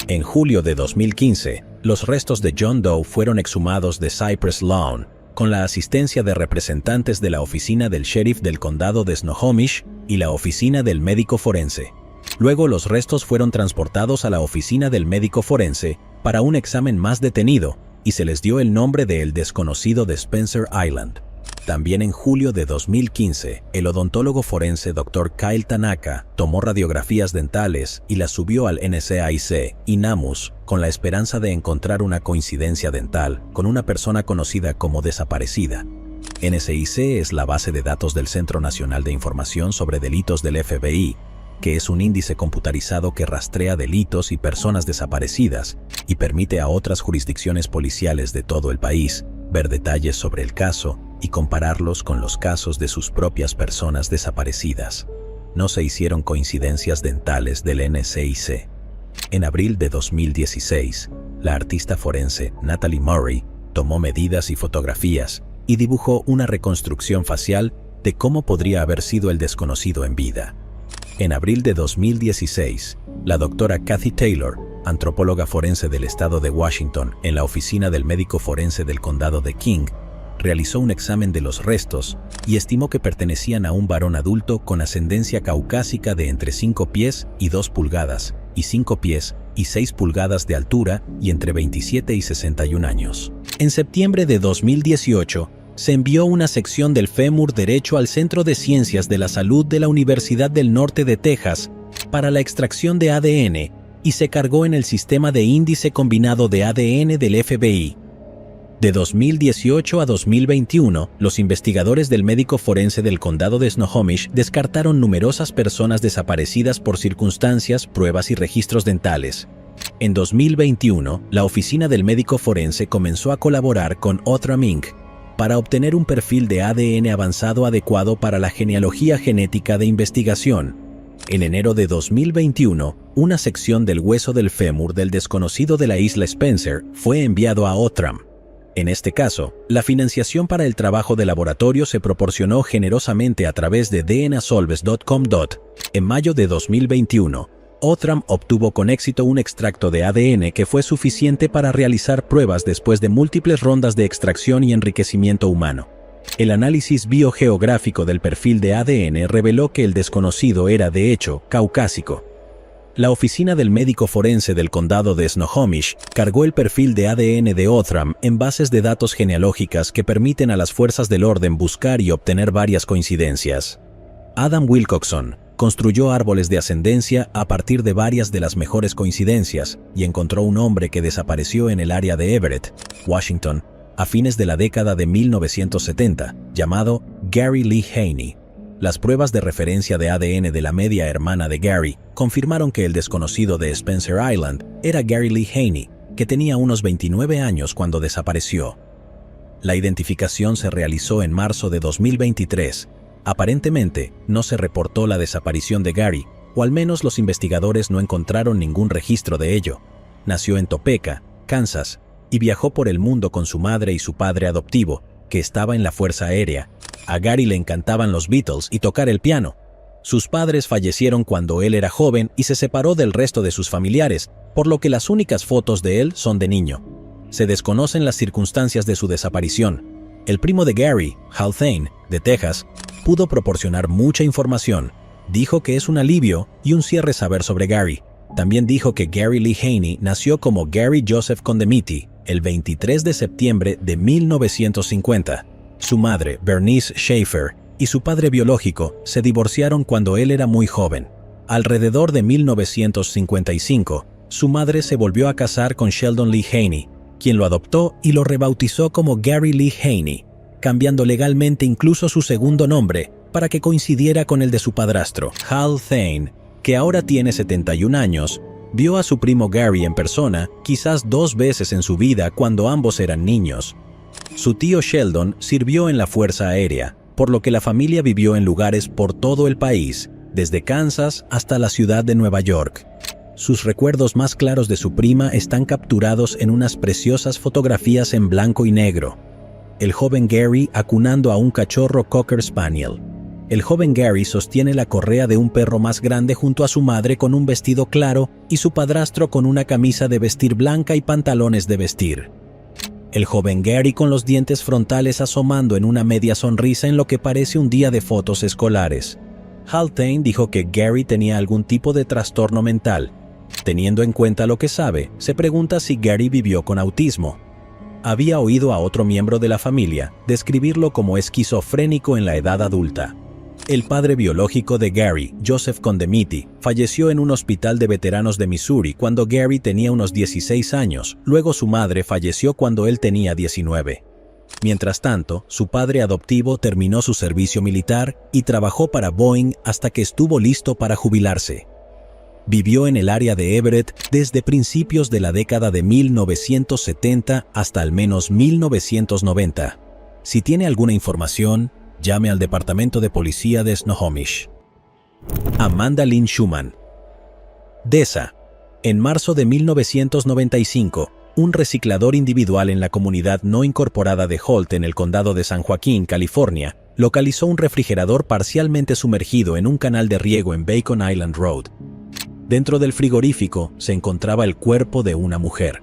En julio de 2015, los restos de John Doe fueron exhumados de Cypress Lawn, con la asistencia de representantes de la oficina del sheriff del condado de Snohomish y la oficina del médico forense. Luego los restos fueron transportados a la oficina del médico forense para un examen más detenido y se les dio el nombre de El Desconocido de Spencer Island. También en julio de 2015, el odontólogo forense Dr. Kyle Tanaka tomó radiografías dentales y las subió al NCIC y NAMUS con la esperanza de encontrar una coincidencia dental con una persona conocida como desaparecida. NCIC es la base de datos del Centro Nacional de Información sobre Delitos del FBI, que es un índice computarizado que rastrea delitos y personas desaparecidas y permite a otras jurisdicciones policiales de todo el país ver detalles sobre el caso y compararlos con los casos de sus propias personas desaparecidas. No se hicieron coincidencias dentales del NCIC. En abril de 2016, la artista forense Natalie Murray tomó medidas y fotografías y dibujó una reconstrucción facial de cómo podría haber sido el desconocido en vida. En abril de 2016, la doctora Kathy Taylor, antropóloga forense del estado de Washington en la oficina del médico forense del condado de King, realizó un examen de los restos y estimó que pertenecían a un varón adulto con ascendencia caucásica de entre 5 pies y 2 pulgadas y 5 pies y 6 pulgadas de altura y entre 27 y 61 años. En septiembre de 2018, se envió una sección del fémur derecho al Centro de Ciencias de la Salud de la Universidad del Norte de Texas para la extracción de ADN y se cargó en el sistema de índice combinado de ADN del FBI. De 2018 a 2021, los investigadores del médico forense del condado de Snohomish descartaron numerosas personas desaparecidas por circunstancias, pruebas y registros dentales. En 2021, la oficina del médico forense comenzó a colaborar con Othram Inc. para obtener un perfil de ADN avanzado adecuado para la genealogía genética de investigación. En enero de 2021, una sección del hueso del fémur del desconocido de la isla Spencer fue enviado a Othram. En este caso, la financiación para el trabajo de laboratorio se proporcionó generosamente a través de dnasolves.com. En mayo de 2021, Othram obtuvo con éxito un extracto de ADN que fue suficiente para realizar pruebas después de múltiples rondas de extracción y enriquecimiento humano. El análisis biogeográfico del perfil de ADN reveló que el desconocido era, de hecho, caucásico. La oficina del médico forense del condado de Snohomish cargó el perfil de ADN de Othram en bases de datos genealógicas que permiten a las fuerzas del orden buscar y obtener varias coincidencias. Adam Wilcoxon construyó árboles de ascendencia a partir de varias de las mejores coincidencias y encontró un hombre que desapareció en el área de Everett, Washington, a fines de la década de 1970, llamado Gary Lee Haney. Las pruebas de referencia de ADN de la media hermana de Gary confirmaron que el desconocido de Spencer Island era Gary Lee Haney, que tenía unos 29 años cuando desapareció. La identificación se realizó en marzo de 2023. Aparentemente, no se reportó la desaparición de Gary, o al menos los investigadores no encontraron ningún registro de ello. Nació en Topeka, Kansas, y viajó por el mundo con su madre y su padre adoptivo, que estaba en la Fuerza Aérea. A Gary le encantaban los Beatles y tocar el piano. Sus padres fallecieron cuando él era joven y se separó del resto de sus familiares, por lo que las únicas fotos de él son de niño. Se desconocen las circunstancias de su desaparición. El primo de Gary, Hal Thane, de Texas, pudo proporcionar mucha información. Dijo que es un alivio y un cierre saber sobre Gary. También dijo que Gary Lee Haney nació como Gary Joseph Condemiti el 23 de septiembre de 1950. Su madre, Bernice Schaefer, y su padre biológico se divorciaron cuando él era muy joven. Alrededor de 1955, su madre se volvió a casar con Sheldon Lee Haney, quien lo adoptó y lo rebautizó como Gary Lee Haney, cambiando legalmente incluso su segundo nombre para que coincidiera con el de su padrastro. Hal Thane, que ahora tiene 71 años, vio a su primo Gary en persona quizás 2 veces en su vida cuando ambos eran niños. Su tío Sheldon sirvió en la Fuerza Aérea, por lo que la familia vivió en lugares por todo el país, desde Kansas hasta la ciudad de Nueva York. Sus recuerdos más claros de su prima están capturados en unas preciosas fotografías en blanco y negro. El joven Gary acunando a un cachorro Cocker Spaniel. El joven Gary sostiene la correa de un perro más grande junto a su madre con un vestido claro y su padrastro con una camisa de vestir blanca y pantalones de vestir. El joven Gary con los dientes frontales asomando en una media sonrisa en lo que parece un día de fotos escolares. Haultain dijo que Gary tenía algún tipo de trastorno mental. Teniendo en cuenta lo que sabe, se pregunta si Gary vivió con autismo. Había oído a otro miembro de la familia describirlo como esquizofrénico en la edad adulta. El padre biológico de Gary, Joseph Condemiti, falleció en un hospital de veteranos de Missouri cuando Gary tenía unos 16 años, luego su madre falleció cuando él tenía 19. Mientras tanto, su padre adoptivo terminó su servicio militar y trabajó para Boeing hasta que estuvo listo para jubilarse. Vivió en el área de Everett desde principios de la década de 1970 hasta al menos 1990. Si tiene alguna información, llame al Departamento de Policía de Snohomish. Amanda Lynn Schumann. Deza. En marzo de 1995, un reciclador individual en la comunidad no incorporada de Holt en el condado de San Joaquín, California, localizó un refrigerador parcialmente sumergido en un canal de riego en Bacon Island Road. Dentro del frigorífico se encontraba el cuerpo de una mujer.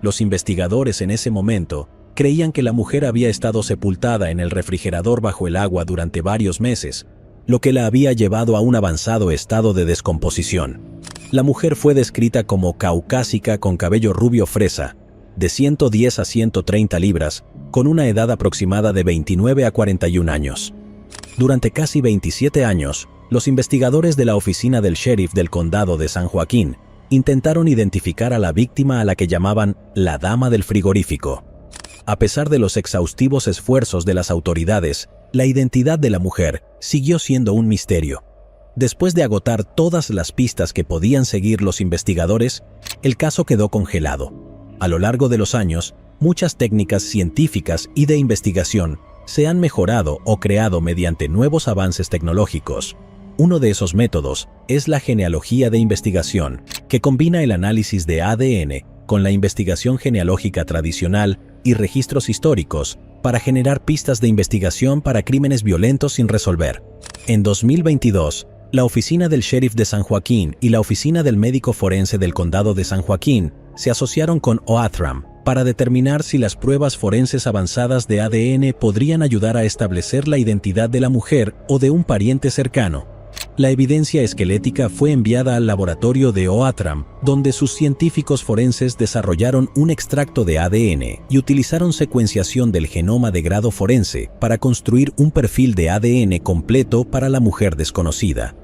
Los investigadores en ese momento creían que la mujer había estado sepultada en el refrigerador bajo el agua durante varios meses, lo que la había llevado a un avanzado estado de descomposición. La mujer fue descrita como caucásica con cabello rubio fresa, de 110 a 130 libras, con una edad aproximada de 29 a 41 años. Durante casi 27 años, los investigadores de la oficina del sheriff del condado de San Joaquín intentaron identificar a la víctima a la que llamaban la dama del frigorífico. A pesar de los exhaustivos esfuerzos de las autoridades, la identidad de la mujer siguió siendo un misterio. Después de agotar todas las pistas que podían seguir los investigadores, el caso quedó congelado. A lo largo de los años, muchas técnicas científicas y de investigación se han mejorado o creado mediante nuevos avances tecnológicos. Uno de esos métodos es la genealogía de investigación, que combina el análisis de ADN con la investigación genealógica tradicional y registros históricos para generar pistas de investigación para crímenes violentos sin resolver. En 2022, la oficina del sheriff de San Joaquín y la oficina del médico forense del condado de San Joaquín se asociaron con OATRAM para determinar si las pruebas forenses avanzadas de ADN podrían ayudar a establecer la identidad de la mujer o de un pariente cercano. La evidencia esquelética fue enviada al laboratorio de OATRAM, donde sus científicos forenses desarrollaron un extracto de ADN y utilizaron secuenciación del genoma de grado forense para construir un perfil de ADN completo para la mujer desconocida.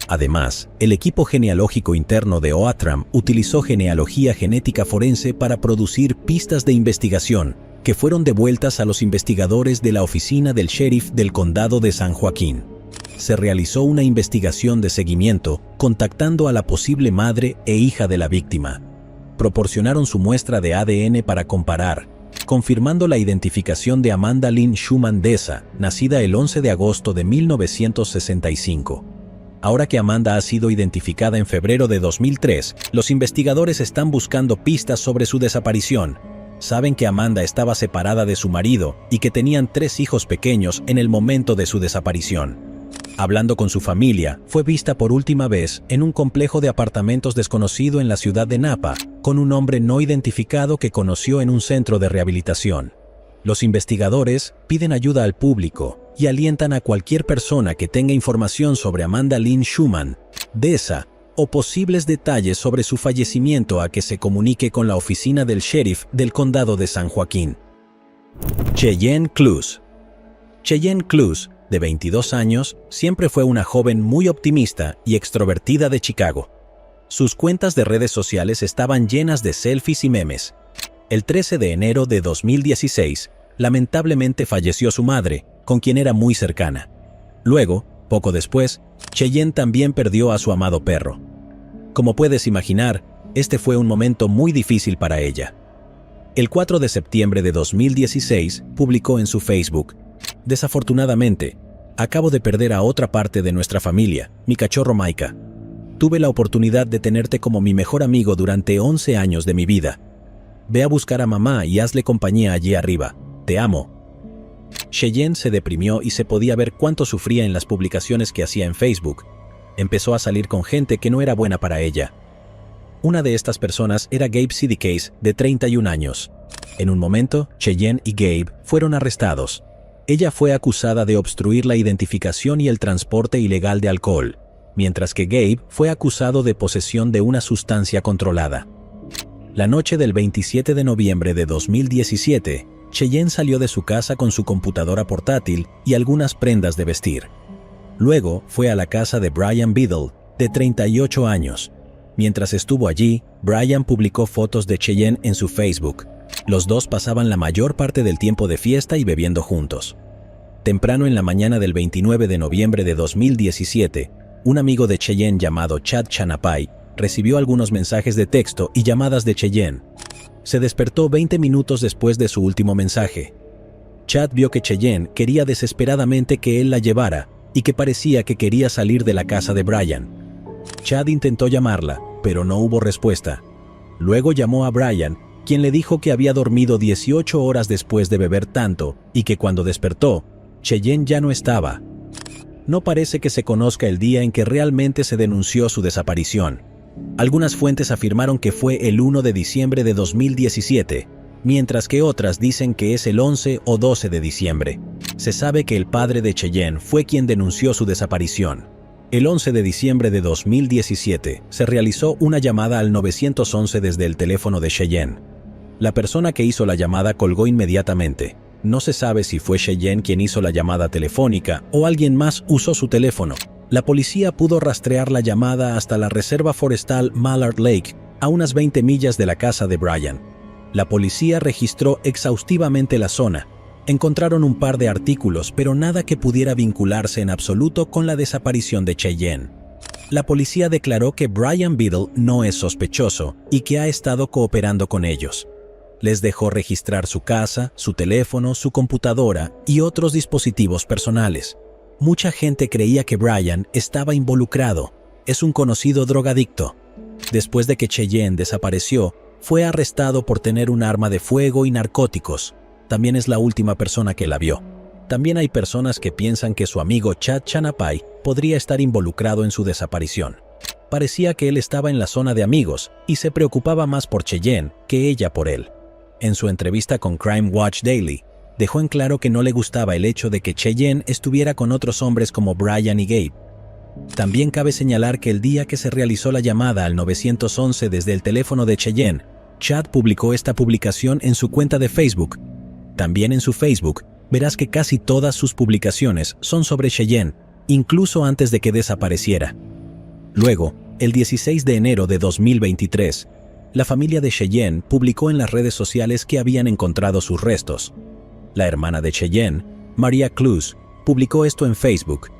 Además, el equipo genealógico interno de OATRAM utilizó genealogía genética forense para producir pistas de investigación que fueron devueltas a los investigadores de la oficina del sheriff del condado de San Joaquín. Se realizó una investigación de seguimiento contactando a la posible madre e hija de la víctima. Proporcionaron su muestra de ADN para comparar, confirmando la identificación de Amanda Lynn Schumann Deza, nacida el 11 de agosto de 1965. Ahora que Amanda ha sido identificada en febrero de 2003, los investigadores están buscando pistas sobre su desaparición. Saben que Amanda estaba separada de su marido y que tenían 3 hijos pequeños en el momento de su desaparición. Hablando con su familia, fue vista por última vez en un complejo de apartamentos desconocido en la ciudad de Napa, con un hombre no identificado que conoció en un centro de rehabilitación. Los investigadores piden ayuda al público y alientan a cualquier persona que tenga información sobre Amanda Lynn Schumann Deza o posibles detalles sobre su fallecimiento a que se comunique con la oficina del sheriff del condado de San Joaquín. Cheyenne Cluse. Cheyenne Cluse, de 22 años, siempre fue una joven muy optimista y extrovertida de Chicago. Sus cuentas de redes sociales estaban llenas de selfies y memes. El 13 de enero de 2016, lamentablemente falleció su madre, con quien era muy cercana. Luego, poco después, Cheyenne también perdió a su amado perro. Como puedes imaginar, este fue un momento muy difícil para ella. El 4 de septiembre de 2016, publicó en su Facebook: desafortunadamente, Acabo de perder a otra parte de nuestra familia, mi cachorro Micah. Tuve la oportunidad de tenerte como mi mejor amigo durante 11 años de mi vida. Ve a buscar a mamá y hazle compañía allí arriba. Te amo. Cheyenne se deprimió y se podía ver cuánto sufría en las publicaciones que hacía en Facebook. Empezó a salir con gente que no era buena para ella. Una de estas personas era Gabe Sidicase, de 31 años. En un momento, Cheyenne y Gabe fueron arrestados. Ella fue acusada de obstruir la identificación y el transporte ilegal de alcohol, mientras que Gabe fue acusado de posesión de una sustancia controlada. La noche del 27 de noviembre de 2017, Cheyenne salió de su casa con su computadora portátil y algunas prendas de vestir. Luego fue a la casa de Brian Biddle, de 38 años. Mientras estuvo allí, Brian publicó fotos de Cheyenne en su Facebook. Los dos pasaban la mayor parte del tiempo de fiesta y bebiendo juntos. Temprano en la mañana del 29 de noviembre de 2017, un amigo de Cheyenne llamado Chad Chanapai recibió algunos mensajes de texto y llamadas de Cheyenne. Se despertó 20 minutos después de su último mensaje. Chad vio que Cheyenne quería desesperadamente que él la llevara y que parecía que quería salir de la casa de Brian. Chad intentó llamarla, pero no hubo respuesta. Luego llamó a Brian, quien le dijo que había dormido 18 horas después de beber tanto y que cuando despertó, Cheyenne ya no estaba. No parece que se conozca el día en que realmente se denunció su desaparición. Algunas fuentes afirmaron que fue el 1 de diciembre de 2017, mientras que otras dicen que es el 11 o 12 de diciembre. Se sabe que el padre de Cheyenne fue quien denunció su desaparición. El 11 de diciembre de 2017 se realizó una llamada al 911 desde el teléfono de Cheyenne. La persona que hizo la llamada colgó inmediatamente. No se sabe si fue Cheyenne quien hizo la llamada telefónica o alguien más usó su teléfono. La policía pudo rastrear la llamada hasta la reserva forestal Mallard Lake, a unas 20 millas de la casa de Brian. La policía registró exhaustivamente la zona. Encontraron un par de artículos, pero nada que pudiera vincularse en absoluto con la desaparición de Cheyenne. La policía declaró que Brian Biddle no es sospechoso y que ha estado cooperando con ellos. Les dejó registrar su casa, su teléfono, su computadora y otros dispositivos personales. Mucha gente creía que Brian estaba involucrado. Es un conocido drogadicto. Después de que Cheyenne desapareció, fue arrestado por tener un arma de fuego y narcóticos. También es la última persona que la vio. También hay personas que piensan que su amigo Chad Chanapai podría estar involucrado en su desaparición. Parecía que él estaba en la zona de amigos y se preocupaba más por Cheyenne que ella por él. En su entrevista con Crime Watch Daily, dejó en claro que no le gustaba el hecho de que Cheyenne estuviera con otros hombres como Brian y Gabe. También cabe señalar que el día que se realizó la llamada al 911 desde el teléfono de Cheyenne, Chad publicó esta publicación en su cuenta de Facebook. También en su Facebook, verás que casi todas sus publicaciones son sobre Cheyenne, incluso antes de que desapareciera. Luego, el 16 de enero de 2023, la familia de Cheyenne publicó en las redes sociales que habían encontrado sus restos. La hermana de Cheyenne, Maria Cluse, publicó esto en Facebook.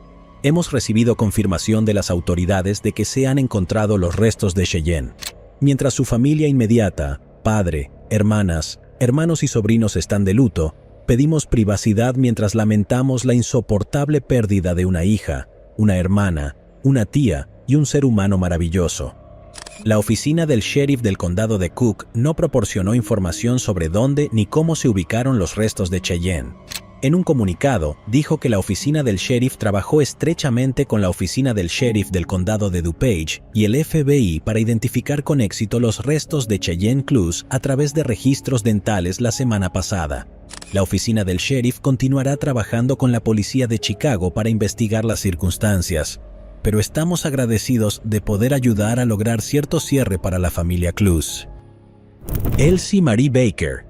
Hemos recibido confirmación de las autoridades de que se han encontrado los restos de Cheyenne. Mientras su familia inmediata, padre, hermanas, hermanos y sobrinos están de luto, pedimos privacidad mientras lamentamos la insoportable pérdida de una hija, una hermana, una tía y un ser humano maravilloso. La oficina del sheriff del condado de Cook no proporcionó información sobre dónde ni cómo se ubicaron los restos de Cheyenne. En un comunicado, dijo que la oficina del sheriff trabajó estrechamente con la oficina del sheriff del condado de DuPage y el FBI para identificar con éxito los restos de Cheyenne Cluse a través de registros dentales la semana pasada. La oficina del sheriff continuará trabajando con la policía de Chicago para investigar las circunstancias, pero estamos agradecidos de poder ayudar a lograr cierto cierre para la familia Cluse. Elsie Marie Baker.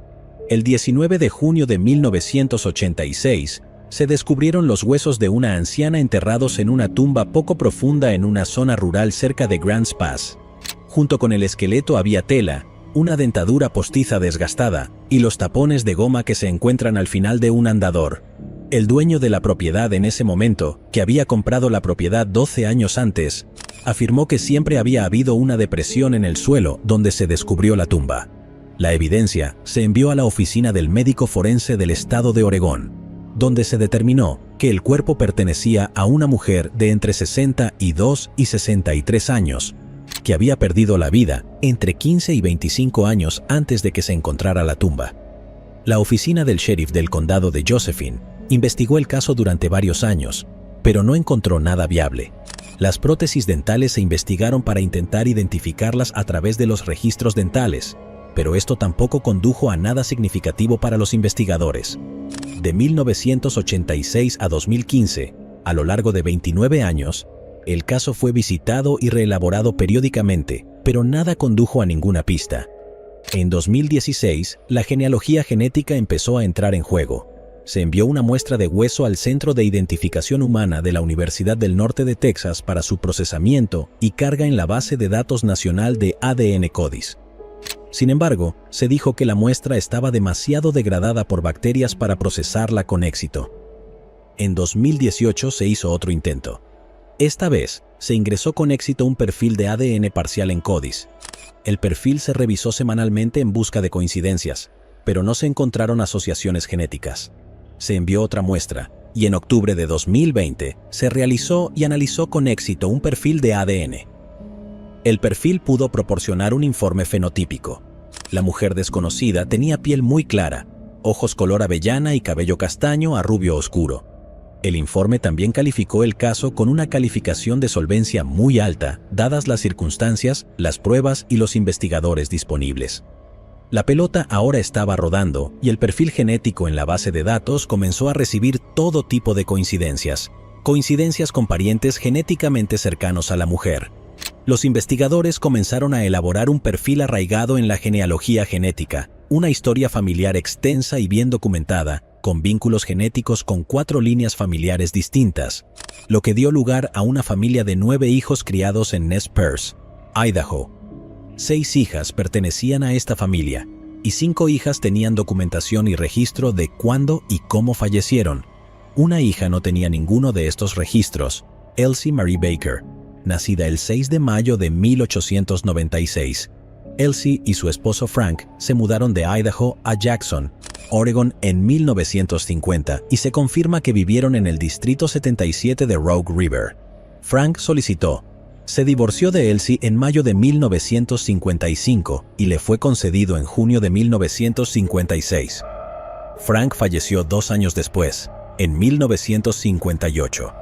El 19 de junio de 1986, se descubrieron los huesos de una anciana enterrados en una tumba poco profunda en una zona rural cerca de Grants Pass. Junto con el esqueleto había tela, una dentadura postiza desgastada y los tapones de goma que se encuentran al final de un andador. El dueño de la propiedad en ese momento, que había comprado la propiedad 12 años antes, afirmó que siempre había habido una depresión en el suelo donde se descubrió la tumba. La evidencia se envió a la oficina del médico forense del estado de Oregón. donde se determinó que el cuerpo pertenecía a una mujer de entre 62 y 63 años, que había perdido la vida entre 15 y 25 años antes de que se encontrara la tumba. La oficina del sheriff del condado de Josephine investigó el caso durante varios años, pero no encontró nada viable. Las prótesis dentales se investigaron para intentar identificarlas a través de los registros dentales, pero esto tampoco condujo a nada significativo para los investigadores. De 1986 a 2015, a lo largo de 29 años, el caso fue visitado y reelaborado periódicamente, pero nada condujo a ninguna pista. En 2016, la genealogía genética empezó a entrar en juego. Se envió una muestra de hueso al Centro de Identificación Humana de la Universidad del Norte de Texas para su procesamiento y carga en la base de datos nacional de ADN CODIS. Sin embargo, se dijo que la muestra estaba demasiado degradada por bacterias para procesarla con éxito. En 2018 se hizo otro intento. Esta vez, se ingresó con éxito un perfil de ADN parcial en CODIS. El perfil se revisó semanalmente en busca de coincidencias, pero no se encontraron asociaciones genéticas. Se envió otra muestra, y en octubre de 2020 se realizó y analizó con éxito un perfil de ADN. El perfil pudo proporcionar un informe fenotípico. La mujer desconocida tenía piel muy clara, ojos color avellana y cabello castaño a rubio oscuro. El informe también calificó el caso con una calificación de solvencia muy alta, dadas las circunstancias, las pruebas y los investigadores disponibles. La pelota ahora estaba rodando y el perfil genético en la base de datos comenzó a recibir todo tipo de coincidencias con parientes genéticamente cercanos a la mujer. Los investigadores comenzaron a elaborar un perfil arraigado en la genealogía genética, una historia familiar extensa y bien documentada, con vínculos genéticos con 4 líneas familiares distintas, lo que dio lugar a una familia de 9 hijos criados en Nez Perce, Idaho. 6 hijas pertenecían a esta familia, y 5 hijas tenían documentación y registro de cuándo y cómo fallecieron. Una hija no tenía ninguno de estos registros, Elsie Marie Baker, nacida el 6 de mayo de 1896. Elsie y su esposo Frank se mudaron de Idaho a Jackson, Oregon en 1950 y se confirma que vivieron en el Distrito 77 de Rogue River. Frank se divorció de Elsie en mayo de 1955 y le fue concedido en junio de 1956. Frank falleció 2 años después, en 1958.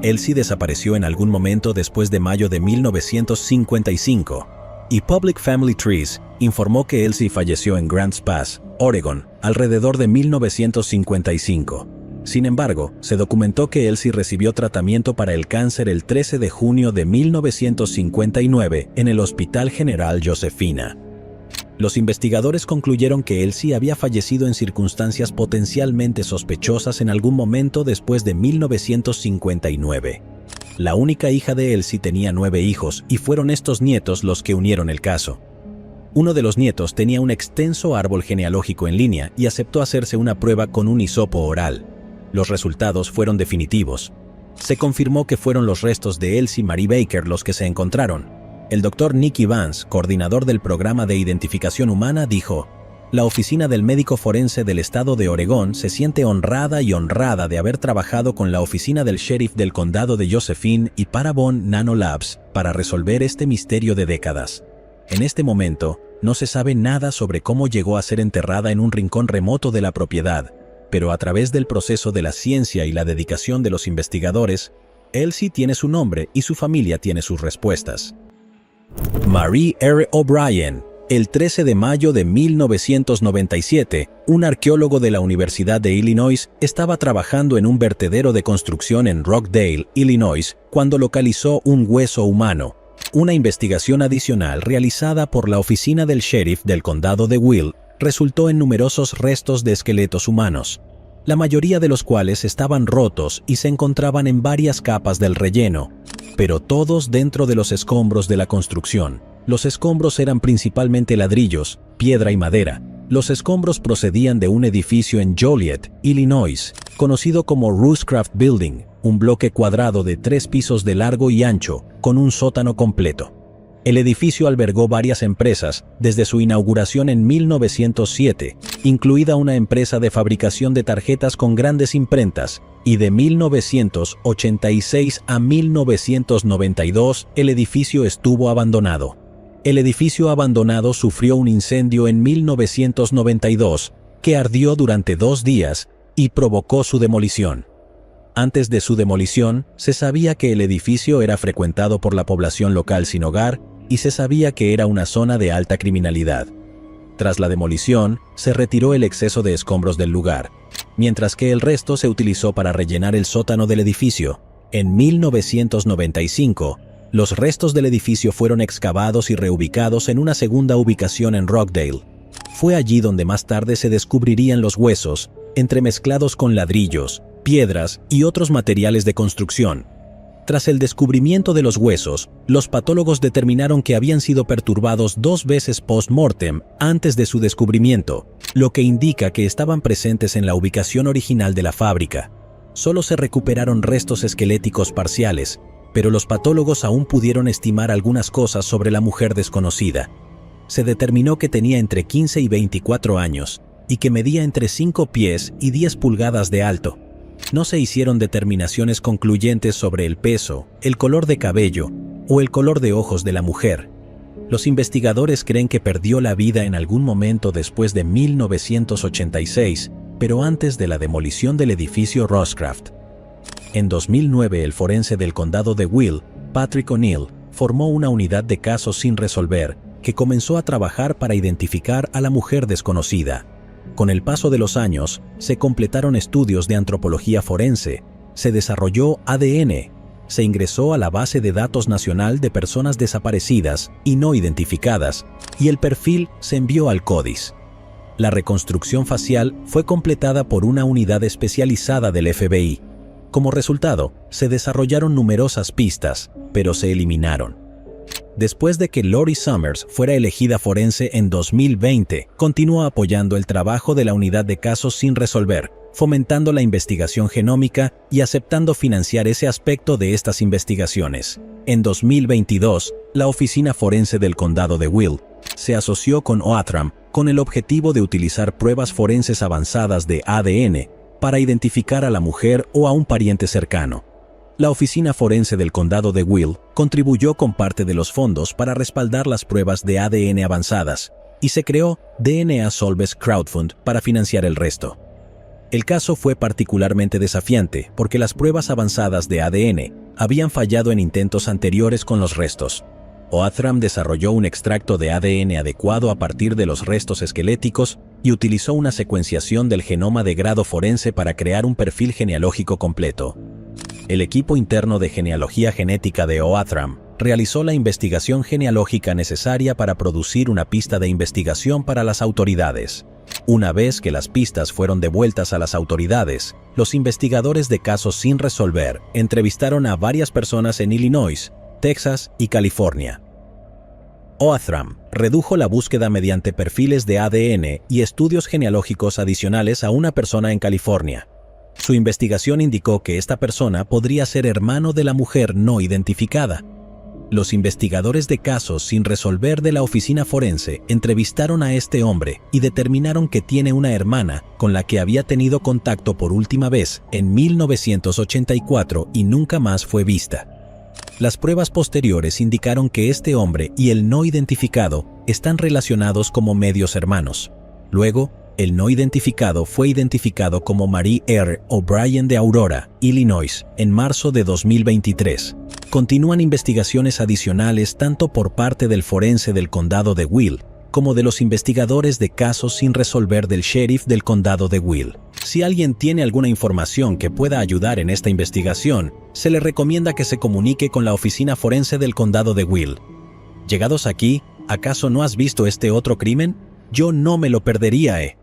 Elsie desapareció en algún momento después de mayo de 1955, y Public Family Trees informó que Elsie falleció en Grants Pass, Oregon, alrededor de 1955. Sin embargo, se documentó que Elsie recibió tratamiento para el cáncer el 13 de junio de 1959 en el Hospital General Josefina. Los investigadores concluyeron que Elsie había fallecido en circunstancias potencialmente sospechosas en algún momento después de 1959. La única hija de Elsie tenía 9 hijos y fueron estos nietos los que unieron el caso. Uno de los nietos tenía un extenso árbol genealógico en línea y aceptó hacerse una prueba con un hisopo oral. Los resultados fueron definitivos. Se confirmó que fueron los restos de Elsie Marie Baker los que se encontraron. El Dr. Nick Evans, coordinador del programa de identificación humana, dijo: "La oficina del médico forense del estado de Oregón se siente honrada de haber trabajado con la oficina del sheriff del condado de Josephine y Parabon Nanolabs para resolver este misterio de décadas. En este momento, no se sabe nada sobre cómo llegó a ser enterrada en un rincón remoto de la propiedad, pero a través del proceso de la ciencia y la dedicación de los investigadores, Elsie tiene su nombre y su familia tiene sus respuestas". Marie R. O'Brien. El 13 de mayo de 1997, un arqueólogo de la Universidad de Illinois estaba trabajando en un vertedero de construcción en Rockdale, Illinois, cuando localizó un hueso humano. Una investigación adicional realizada por la oficina del sheriff del condado de Will resultó en numerosos restos de esqueletos humanos, la mayoría de los cuales estaban rotos y se encontraban en varias capas del relleno, pero todos dentro de los escombros de la construcción. Los escombros eran principalmente ladrillos, piedra y madera. Los escombros procedían de un edificio en Joliet, Illinois, conocido como Rooscraft Building, un bloque cuadrado de 3 pisos de largo y ancho, con un sótano completo. El edificio albergó varias empresas desde su inauguración en 1907, incluida una empresa de fabricación de tarjetas con grandes imprentas, y de 1986 a 1992 el edificio estuvo abandonado. El edificio abandonado sufrió un incendio en 1992 que ardió durante 2 días y provocó su demolición. Antes de su demolición, se sabía que el edificio era frecuentado por la población local sin hogar y se sabía que era una zona de alta criminalidad. Tras la demolición, se retiró el exceso de escombros del lugar, mientras que el resto se utilizó para rellenar el sótano del edificio. En 1995, los restos del edificio fueron excavados y reubicados en una segunda ubicación en Rockdale. Fue allí donde más tarde se descubrirían los huesos, entremezclados con ladrillos, piedras y otros materiales de construcción. Tras el descubrimiento de los huesos, los patólogos determinaron que habían sido perturbados 2 veces post-mortem antes de su descubrimiento, lo que indica que estaban presentes en la ubicación original de la fábrica. Solo se recuperaron restos esqueléticos parciales, pero los patólogos aún pudieron estimar algunas cosas sobre la mujer desconocida. Se determinó que tenía entre 15 y 24 años y que medía entre 5 pies y 10 pulgadas de alto. No se hicieron determinaciones concluyentes sobre el peso, el color de cabello o el color de ojos de la mujer. Los investigadores creen que perdió la vida en algún momento después de 1986, pero antes de la demolición del edificio Roscraft. En 2009, el forense del condado de Will, Patrick O'Neill, formó una unidad de casos sin resolver que comenzó a trabajar para identificar a la mujer desconocida. Con el paso de los años, se completaron estudios de antropología forense, se desarrolló ADN, se ingresó a la base de datos nacional de personas desaparecidas y no identificadas, y el perfil se envió al CODIS. La reconstrucción facial fue completada por una unidad especializada del FBI. Como resultado, se desarrollaron numerosas pistas, pero se eliminaron. Después de que Lori Summers fuera elegida forense en 2020, continuó apoyando el trabajo de la unidad de casos sin resolver, fomentando la investigación genómica y aceptando financiar ese aspecto de estas investigaciones. En 2022, la Oficina Forense del Condado de Will se asoció con Oathram con el objetivo de utilizar pruebas forenses avanzadas de ADN para identificar a la mujer o a un pariente cercano. La Oficina Forense del Condado de Will contribuyó con parte de los fondos para respaldar las pruebas de ADN avanzadas, y se creó DNA Solves Crowdfund para financiar el resto. El caso fue particularmente desafiante porque las pruebas avanzadas de ADN habían fallado en intentos anteriores con los restos. Oathram desarrolló un extracto de ADN adecuado a partir de los restos esqueléticos y utilizó una secuenciación del genoma de grado forense para crear un perfil genealógico completo. El equipo interno de genealogía genética de Oathram realizó la investigación genealógica necesaria para producir una pista de investigación para las autoridades. Una vez que las pistas fueron devueltas a las autoridades, los investigadores de casos sin resolver entrevistaron a varias personas en Illinois, Texas y California. Oathram redujo la búsqueda mediante perfiles de ADN y estudios genealógicos adicionales a una persona en California. Su investigación indicó que esta persona podría ser hermano de la mujer no identificada. Los investigadores de casos sin resolver de la oficina forense entrevistaron a este hombre y determinaron que tiene una hermana con la que había tenido contacto por última vez en 1984 y nunca más fue vista. Las pruebas posteriores indicaron que este hombre y el no identificado están relacionados como medios hermanos. Luego, el no identificado fue identificado como Marie R. O'Brien de Aurora, Illinois, en marzo de 2023. Continúan investigaciones adicionales tanto por parte del forense del condado de Will, como de los investigadores de casos sin resolver del sheriff del condado de Will. Si alguien tiene alguna información que pueda ayudar en esta investigación, se le recomienda que se comunique con la oficina forense del condado de Will. Llegados aquí, ¿acaso no has visto este otro crimen? Yo no me lo perdería,